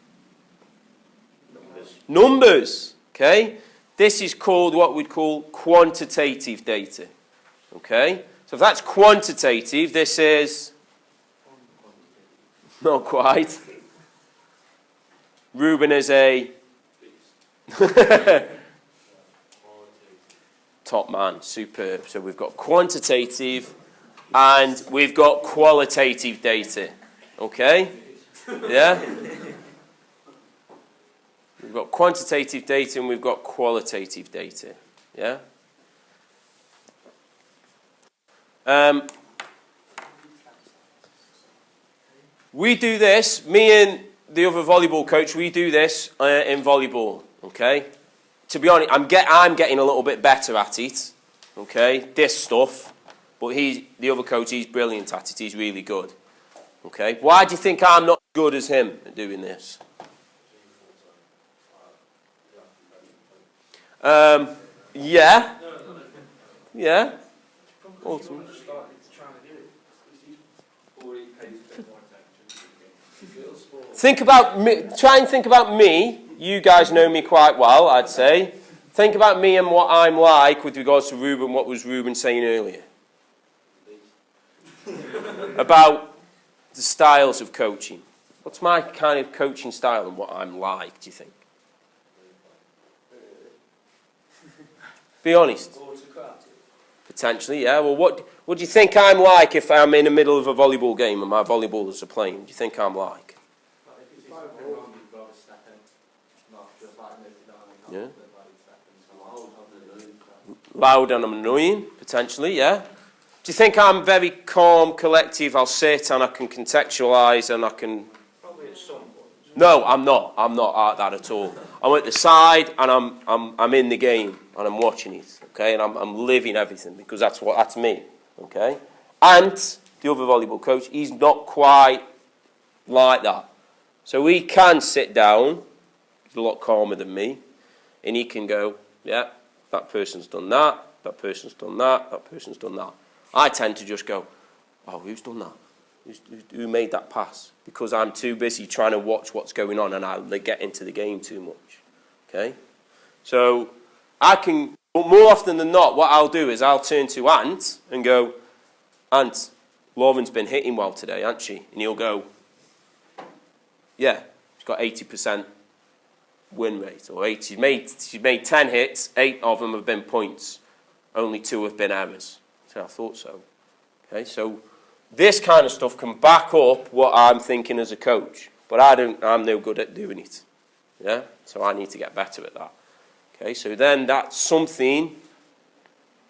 Numbers, okay? This is called what we'd call quantitative data, okay? So if that's quantitative, this is... Not quite. Ruben is a... Top man, superb. So we've got quantitative and we've got qualitative data. Okay? Yeah? We've got quantitative data and we've got qualitative data. Yeah? We do this, me and the other volleyball coach, we do this in volleyball. Okay? To be honest, I'm getting a little bit better at it. Okay? This stuff. But the other coach, he's brilliant at it. He's really good. Okay? Why do you think I'm not as good as him at doing this? Yeah. Yeah. Ultimately. Think about me. Try and think about me. You guys know me quite well, I'd say. Think about me and what I'm like with regards to Ruben. What was Ruben saying earlier? About the styles of coaching. What's my kind of coaching style and what I'm like, do you think? Be honest. Potentially, yeah. Well, what do you think I'm like if I'm in the middle of a volleyball game and my volleyballers are playing? What do you think I'm like? Yeah. Loud and I'm annoying, potentially, yeah. Do you think I'm very calm, collective? I'll sit and I can contextualise and I can... Probably at some point. No, I'm not. I'm not like that at all. I'm at the side and I'm in the game and I'm watching it, okay? And I'm living everything because that's me, okay? And the other volleyball coach, he's not quite like that. So he can sit down, he's a lot calmer than me, and he can go, yeah, that person's done that, that person's done that, that person's done that. I tend to just go, oh, who's done that? Who made that pass? Because I'm too busy trying to watch what's going on and I get into the game too much. Okay? So I can, but more often than not, what I'll do is I'll turn to Ant and go, Ant, Lauren's been hitting well today, hasn't she? And he'll go, yeah, she's got 80% win rate. Or 8. She's made 10 hits, 8 of them have been points. Only 2 have been errors. So I thought so. Okay, so this kind of stuff can back up what I'm thinking as a coach, but I'm no good at doing it. Yeah, so I need to get better at that. Okay, so then that's something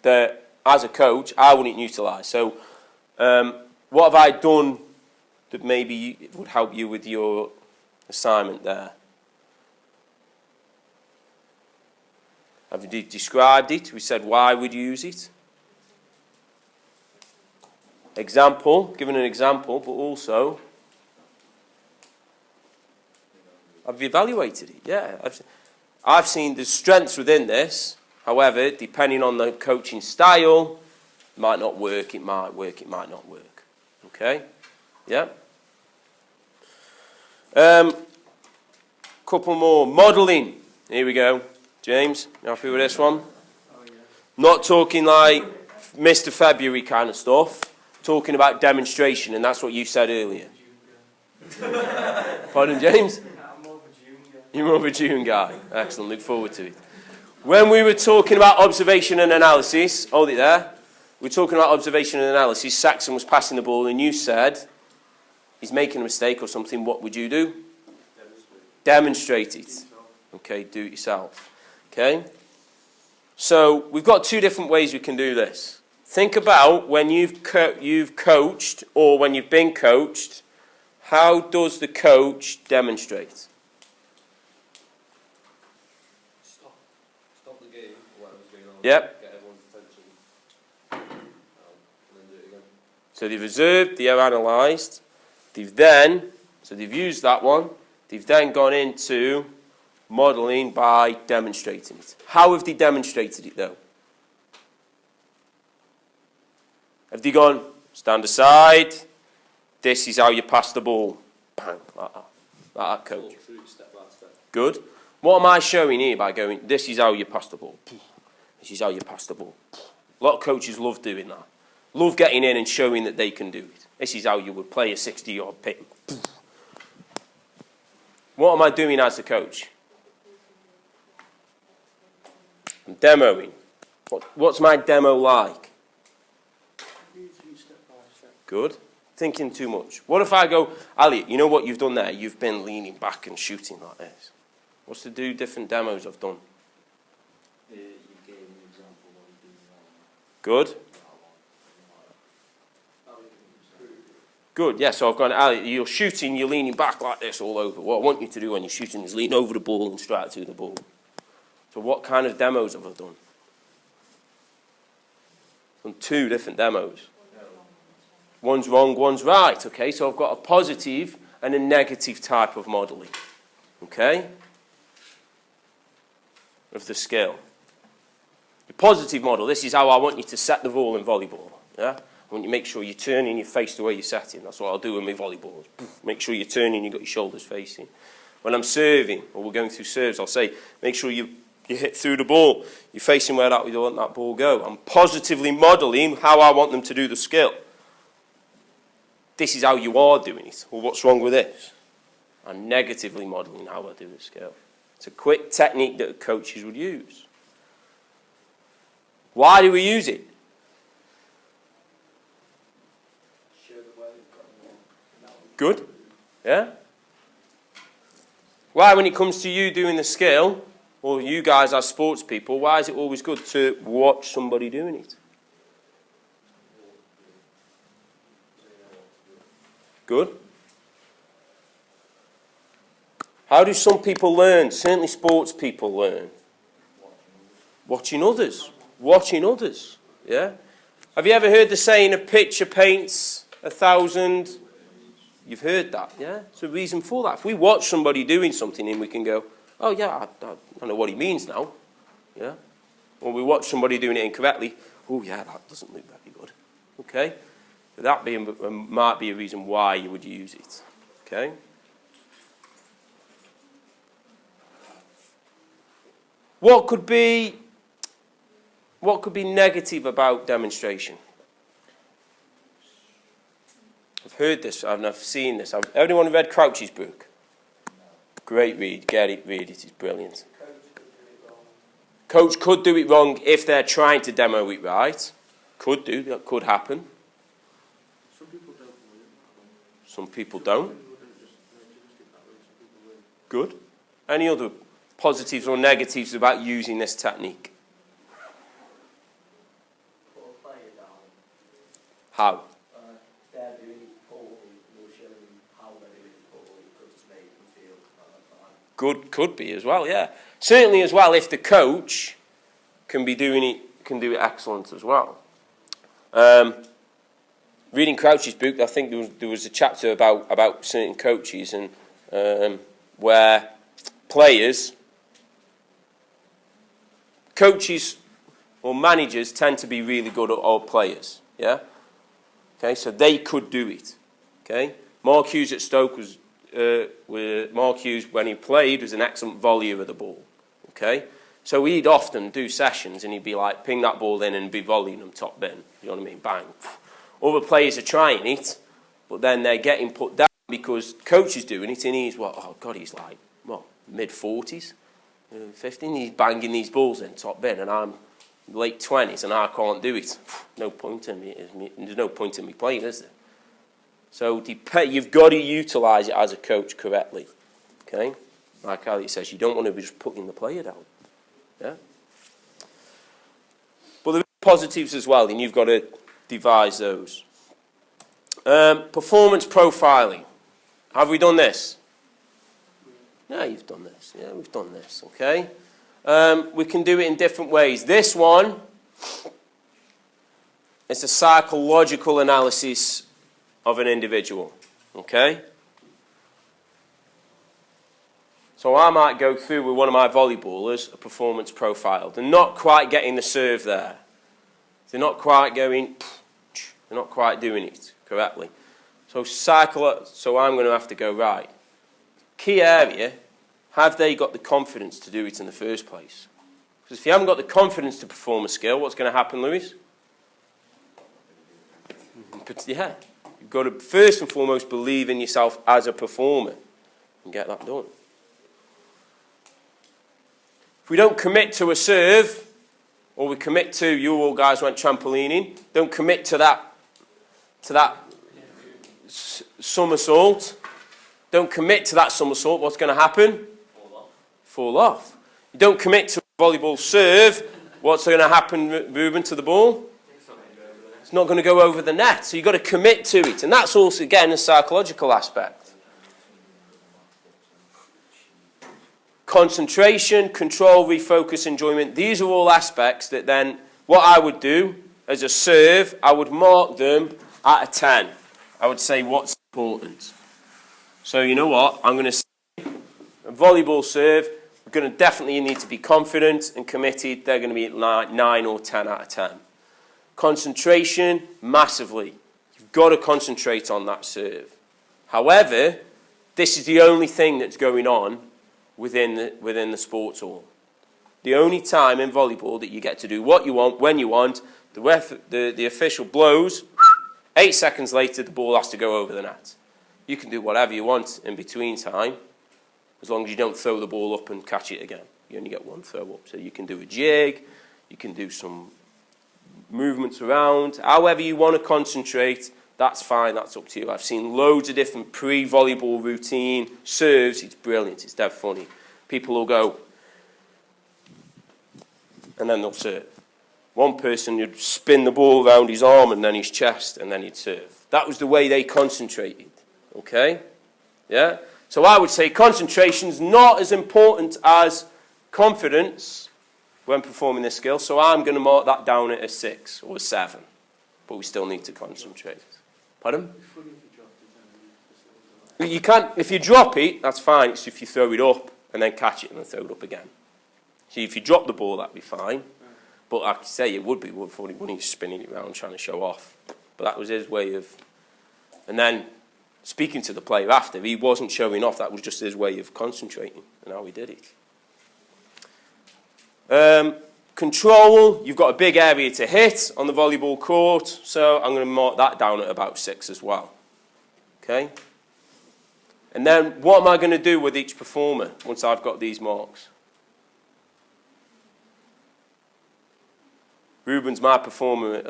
that as a coach I wouldn't utilise. So what have I done that maybe would help you with your assignment there? Have you described it? We said why would you use it? Example, given an example, but also have you evaluated it? Yeah, I've seen the strengths within this. However, depending on the coaching style, it might not work, it might work, it might not work. Okay? Yeah? Couple more. Modelling. Here we go. James, you happy with this one? Oh, yeah. Not talking like Mr. February kind of stuff. Talking about demonstration, and that's what you said earlier. Pardon, James? I'm more of a June guy. You're more of a June guy. Excellent, look forward to it. When we were talking about observation and analysis, hold it there. We were talking about observation and analysis. Saxon was passing the ball, and you said, he's making a mistake or something, what would you do? Demonstrate it. Okay, do it yourself. Okay? So, we've got 2 different ways we can do this. Think about when you've coached or when you've been coached, how does the coach demonstrate? Stop the game, or whatever's going on. Yep. Get everyone's attention. And then do it again. So they've observed, they have analysed, they've used that one, they've then gone into modelling by demonstrating it. How have they demonstrated it though? Have they gone, stand aside, this is how you pass the ball, bang, like that coach. Through step by step. Good. What am I showing here by going, this is how you pass the ball, this is how you pass the ball. A lot of coaches love doing that. Love getting in and showing that they can do it. This is how you would play a 60-yard pin. What am I doing as a coach? I'm demoing. What's my demo like? Step by step. Good. Thinking too much. What if I go, Ali, you know what you've done there? You've been leaning back and shooting like this. What's the 2 different demos I've done? You gave an example of what you do Good. Good, yeah, so I've gone, Ali, you're shooting, you're leaning back like this all over. What I want you to do when you're shooting is lean over the ball and strike to the ball. So what kind of demos have I done? Done 2 different demos. One's wrong, one's right, okay? So I've got a positive and a negative type of modelling, okay? Of the skill. The positive model, this is how I want you to set the ball in volleyball, yeah? I want you to make sure you're turning your face the way you're setting. That's what I'll do with my volleyballs. Make sure you're turning, you've got your shoulders facing. When I'm serving, or we're going through serves, I'll say, make sure you hit through the ball. You're facing where we want that ball go. I'm positively modelling how I want them to do the skill. This is how you are doing it. Well, what's wrong with this? I'm negatively modelling how I do the skill. It's a quick technique that coaches would use. Why do we use it? Show the way they've got them on. Good. Yeah? Why, when it comes to you doing the skill, or you guys as sports people, why is it always good to watch somebody doing it? Good. How do some people learn? Certainly sports people learn. Watching others. Watching others. Yeah? Have you ever heard the saying, a picture paints 1,000? You've heard that, yeah? There's a reason for that. If we watch somebody doing something and we can go, oh yeah, I know what he means now. Yeah? Or we watch somebody doing it incorrectly, oh yeah, that doesn't look very good. Okay? So that might be a reason why you would use it. Okay? What could be negative about demonstration? I've heard this, I've seen this. Everyone read Crouch's book? Great read, get it, read it, it's brilliant. Coach could do it wrong if they're trying to demo it right. Could do, that could happen. Some people don't know it. Some people don't. Some people don't just stick that way, some people will. Good. Any other positives or negatives about using this technique? Put a player down. How? If they're doing it poorly, we'll show them how they're doing it poorly. It could just make them feel fine. Good, could be as well, yeah. Certainly as well if the coach can be doing it, can do it excellent as well. Reading Crouch's book, I think there was a chapter about certain coaches and where coaches or managers tend to be really good at all players, yeah? Okay, so they could do it, okay? Mark Hughes at Stoke Mark Hughes, when he played, was an excellent volleyer of the ball, okay? So he'd often do sessions and he'd be like, ping that ball in and be volleying them top bin, you know what I mean, bang. Other players are trying it, but then they're getting put down because coach is doing it and he's, he's like, mid-40s, 50, he's banging these balls in top bin and I'm late 20s and I can't do it. No point in me, there's no point in me playing, is there? So you've got to utilise it as a coach correctly, okay? Like Ali says, you don't want to be just putting the player down, yeah? But there are positives as well, and you've got to devise those. Performance profiling. Have we done this? No, you've done this. Yeah, we've done this, okay? We can do it in different ways. This one is a psychological analysis of an individual, okay? So I might go through with one of my volleyballers a performance profile. They're not quite getting the serve there. They're not quite going, they're not quite doing it correctly. So I'm going to have to go, right, key area, have they got the confidence to do it in the first place? Because if you haven't got the confidence to perform a skill, what's going to happen, Lewis? But yeah, you've got to first and foremost believe in yourself as a performer and get that done. If we don't commit to a serve, or we commit to, you all guys went trampolining, don't commit to that somersault, don't commit to that somersault, what's going to happen? Fall off. You don't commit to a volleyball serve, what's going to happen, Ruben, to the ball? It's not going to go over the net. So you've got to commit to it. And that's also, again, a psychological aspect. Concentration, control, refocus, enjoyment. These are all aspects that then, what I would do as a serve, I would mark them at a 10. I would say what's important. So you know what? I'm going to say a volleyball serve, we're going to definitely need to be confident and committed. They're going to be at 9 or 10 out of 10. Concentration, massively. You've got to concentrate on that serve. However, this is the only thing that's going on within the sports hall. The only time in volleyball that you get to do what you want, when you want, the official blows, 8 seconds later the ball has to go over the net. You can do whatever you want in between time, as long as you don't throw the ball up and catch it again. You only get one throw up. So you can do a jig, you can do some movements around, however you want to concentrate, that's fine, that's up to you. I've seen loads of different pre-volleyball routine serves, it's brilliant, it's dead funny. People will go, and then they'll serve. One person would spin the ball around his arm and then his chest, and then he'd serve. That was the way they concentrated, okay? Yeah? So I would say concentration's not as important as confidence when performing this skill, so I'm going to mark that down at a 6 or a 7. But we still need to concentrate. Pardon? You can't, if you drop it, that's fine. It's if you throw it up and then catch it and then throw it up again. So if you drop the ball, that'd be fine. But I could say it would be funny when he's spinning it around trying to show off. But that was his way of... And then, speaking to the player after, he wasn't showing off. That was just his way of concentrating and how he did it. Control, you've got a big area to hit on the volleyball court, so I'm going to mark that down at about 6 as well. Okay? And then what am I going to do with each performer once I've got these marks? Ruben's my performer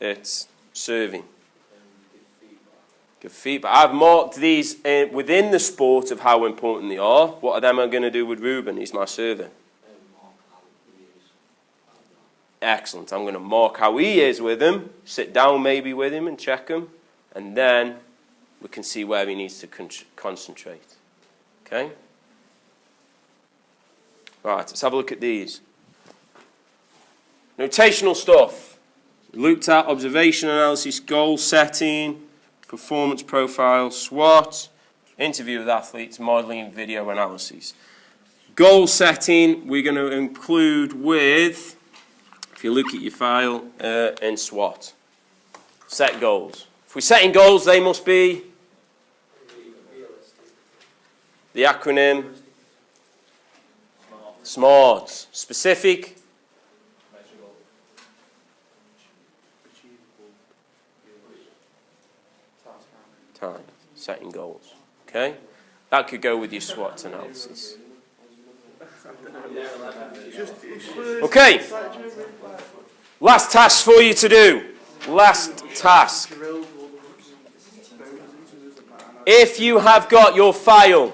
at serving. Give feedback. I've marked these within the sport of how important they are. What are them I'm going to do with Ruben? He's my server. Excellent. I'm going to mark how he is with him, sit down maybe with him and check him, and then we can see where he needs to concentrate. Okay? Right, let's have a look at these. Notational stuff. Looked at observation analysis, goal setting, performance profile, SWOT, interview with athletes, modelling, video analysis. Goal setting, we're going to include with, if you look at your file, in SWOT. Set goals. If we're setting goals, they must be the acronym SMART. Specific, time, setting goals. Okay? That could go with your SWOT analysis. Okay. Last task for you to do. Last task. If you have got your file,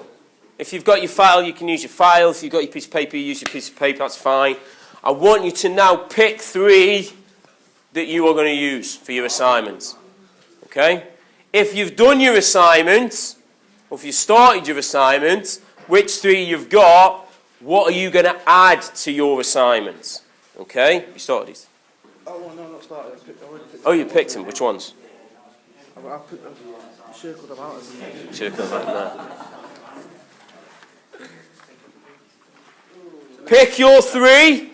you can use your file. If you've got your piece of paper, you use your piece of paper, that's fine. I want you to now pick 3 that you are going to use for your assignment. Okay? If you've done your assignment, or if you started your assignment, which 3 you've got, what are you going to add to your assignment? Okay? You started it. Oh, no, not started. Oh, you picked them. Which ones? I've circled them out. Circle them out there. Pick your 3, and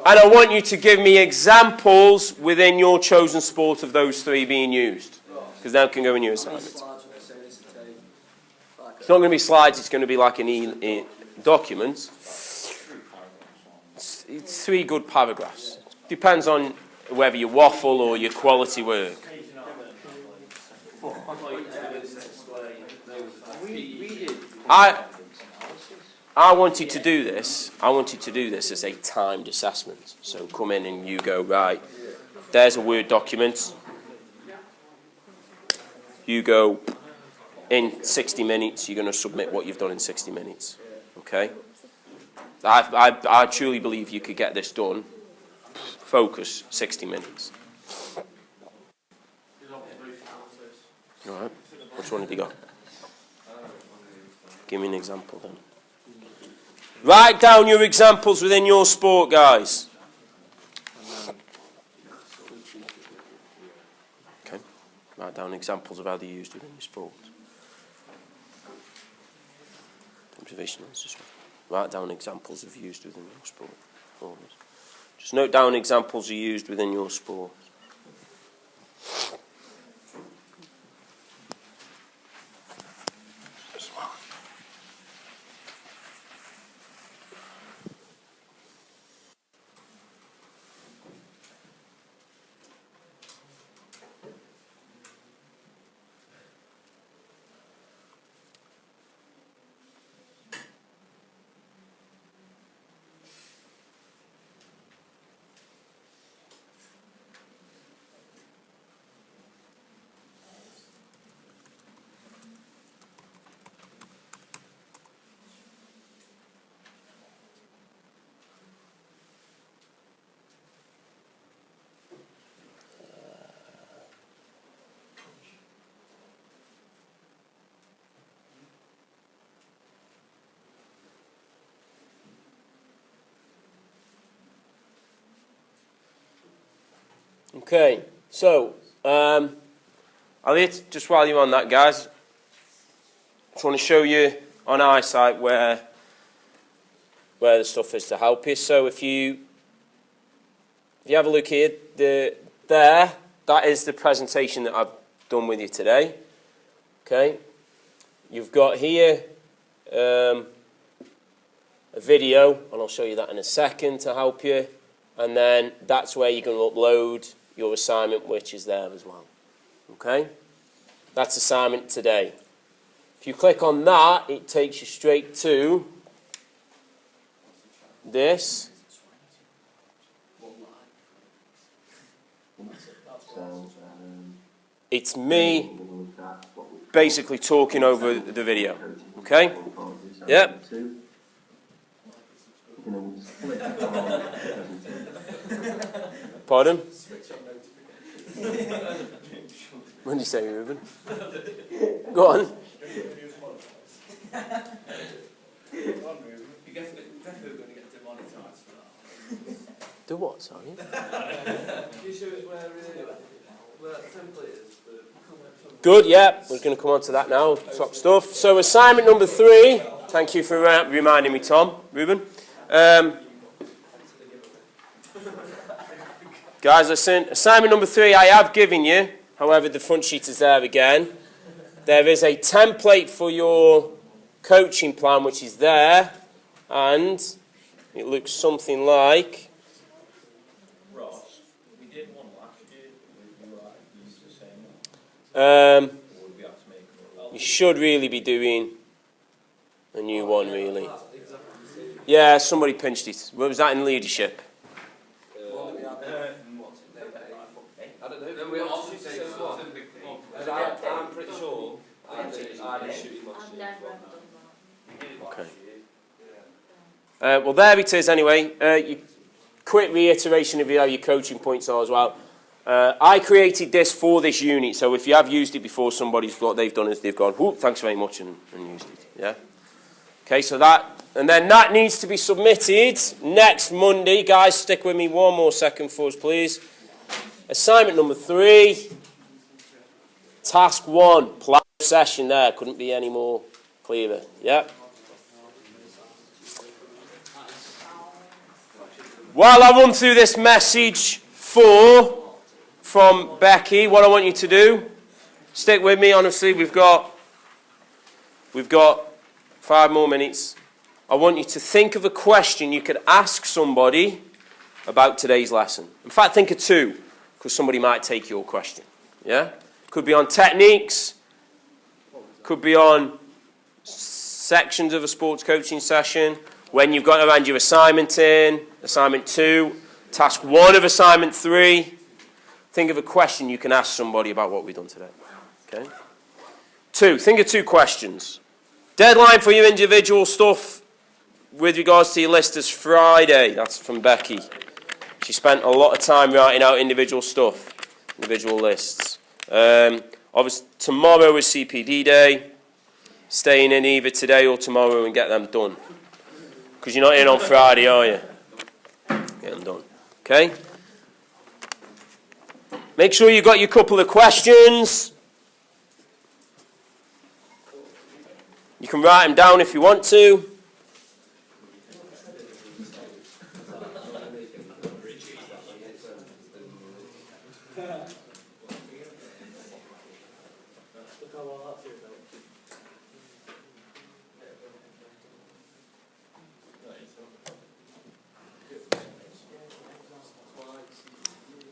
I want you to give me examples within your chosen sport of those 3 being used. Because that can go in your assignment. It's not going to be slides, it's going to be like an document. It's 3 good paragraphs. Depends on whether you waffle or your quality work. I want you to do this. I want you to do this as a timed assessment. So come in and you go, right, there's a Word document. You go, in 60 minutes, you're going to submit what you've done in 60 minutes. Okay? I truly believe you could get this done. Focus, 60 minutes. All right. Which one have you got? Give me an example then. Write down your examples within your sport, guys. Okay. Write down examples of how they're used within your sport. Observation analysis. Write down examples of used within your sport. Just note down examples are used within your sport. Okay, so, Elliot, just while you're on that, guys, just want to show you on our site where the stuff is to help you. So if you have a look here, that is the presentation that I've done with you today. Okay, you've got here a video, and I'll show you that in a second to help you. And then that's where you're going to upload your assignment, which is there as well. Okay? That's assignment today. If you click on that, it takes you straight to this. It's me basically talking over the video. Okay? Yep. Pardon? What did you say, Ruben? Go on. You're definitely going to get demonetised for that. Do what, sorry? Can you show us where the template is? Good, yeah. We're going to come on to that now. Top stuff. So assignment number 3. Thank you for reminding me, Tom. Ruben. Guys, listen. Assignment number 3 I have given you. However, the front sheet is there again. There is a template for your coaching plan, which is there. And it looks something like... Ross, we did one last year. We used the same one. Or would we have to make one? You should really be doing a new one, really. Yeah, somebody pinched it. What was that in leadership? I don't know. Then we all should say what? I'm pretty sure I did shooting last year. Okay. Well, there it is anyway. Quick reiteration of how your coaching points are as well. I created this for this unit, so if you have used it before, what they've done is they've gone, whoop, thanks very much, and used it. Yeah. Okay, so that needs to be submitted next Monday. Guys, stick with me one more second for us, please. Assignment number 3. Task 1. Plan session there. Couldn't be any more clearer. Yeah. While I run through this message from Becky, what I want you to do, stick with me, honestly, we've got 5 more minutes. I want you to think of a question you could ask somebody about today's lesson. In fact, think of 2, because somebody might take your question. Yeah? Could be on techniques, could be on sections of a sports coaching session, when you've got to hand your assignment in, assignment 2, task 1 of assignment 3. Think of a question you can ask somebody about what we've done today. Okay? 2, think of 2 questions. Deadline for your individual stuff with regards to your list is Friday. That's from Becky. She spent a lot of time writing out individual stuff, individual lists. Obviously, tomorrow is CPD day. Staying in either today or tomorrow and get them done. Because you're not in on Friday, are you? Get them done. Okay? Make sure you've got your couple of questions. You can write them down if you want to.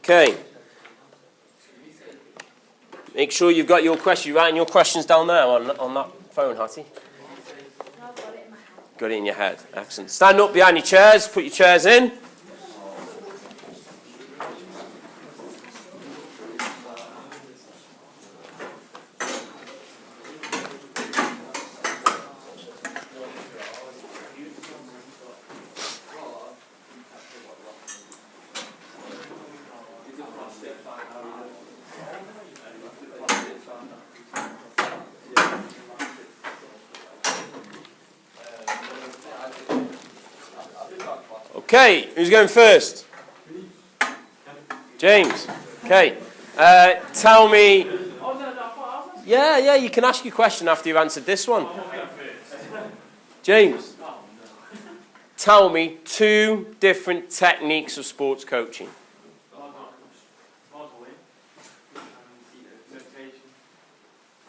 Okay. Make sure you've got your question. You're writing your questions down there on that phone, Hattie. Got it in your head. Excellent. Stand up behind your chairs. Put your chairs in. Okay, who's going first? James. Okay. Tell me. Yeah, you can ask your question after you've answered this one. James. Tell me 2 different techniques of sports coaching.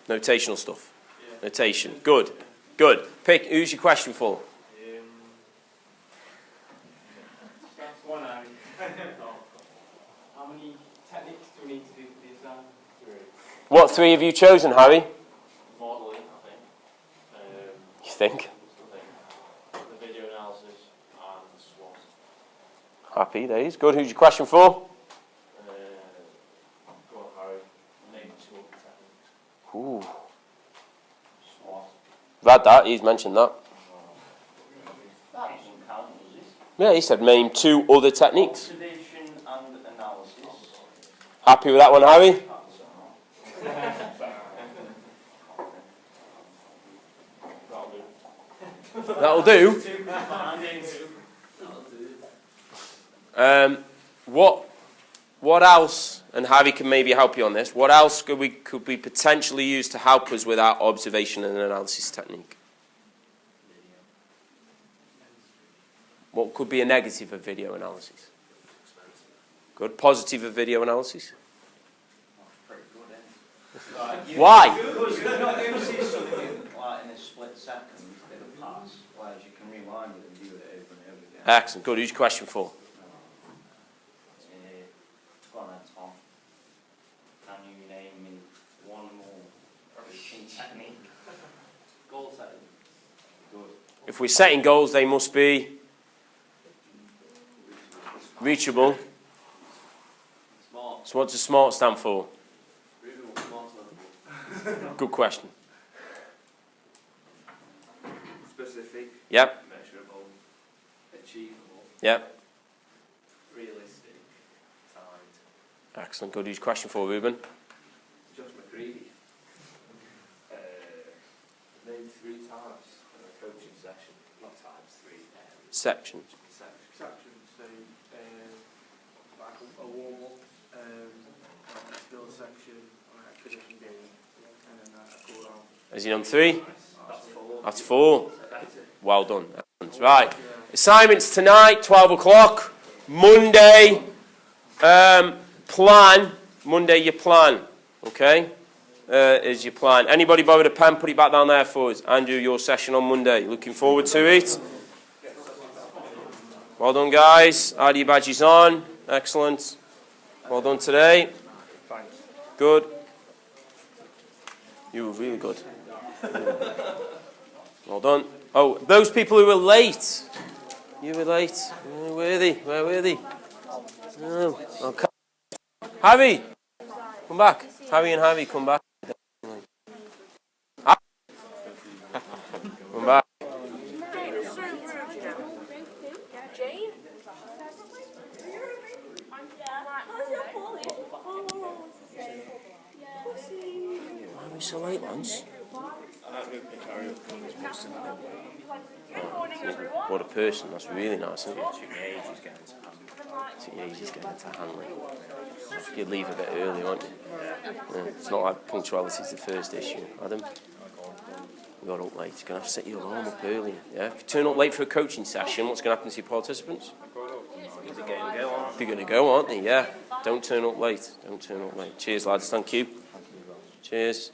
Notational stuff. Notation. Good. Pick. Who's your question for? How many techniques do we need to do for the exam? 3. What 3 have you chosen, Harry? Modelling, I think. You think? The video analysis and SWOT. Happy days. Good. Who's your question for? Ooh. Swot. Read that, he's mentioned that. That doesn't count, does it? Yeah, he said name 2 other techniques. Observation and analysis. Happy with that one, Harry? That'll do. What else, and Harry can maybe help you on this, what else could we potentially use to help us with our observation and analysis technique? What could be a negative of video analysis? Good. Positive of video analysis? Pretty good, eh? Why? Because you're not going to see something like in a split second, it'll pass, whereas you can rewind it and do it over and over again. Excellent. Good. Who's your question for? Go on then, Tom. Can you name me one more coaching technique? Goal setting. Good. If we're setting goals, they must be reachable. Smart. So what does SMART stand for? Reasonable, smart level. Good question. Specific, Yep. measurable, achievable, Yep. realistic, timed. Excellent. Good. Who's your question for, Ruben? Josh McCready. Name 3 types of a coaching session. Not types, 3 Sections. sections. Sections, so like a warm-up, a skill section, a condition game, and then a cool-down. Has he done 3? That's 4. That's 4. Well done. Excellent. Right. Assignments tonight, 12 o'clock. Monday, plan. Monday, your plan. Okay? Is your plan. Anybody borrowed a pen? Put it back down there for us. Andrew, your session on Monday. Looking forward to it. Well done, guys. ID badges on. Excellent. Well done today. Thanks. Good. You were really good. Well done. Oh, those people who were late. You were late. Where were they? Where were they? Oh, okay. Harry, come back. Harry and Harry, come back. Come back. Jane? Why are we so late, Lance? What a person. That's really nice, isn't it? Took me ages getting to Hanley. You'd leave a bit early, won't you? Yeah. It's not like punctuality is the first issue. Adam? We got up late. You're going to have to set your alarm up early. Yeah? If you turn up late for a coaching session, what's going to happen to your participants? They're going to go, aren't they? Yeah. Don't turn up late. Don't turn up late. Cheers, lads. Thank you. Cheers.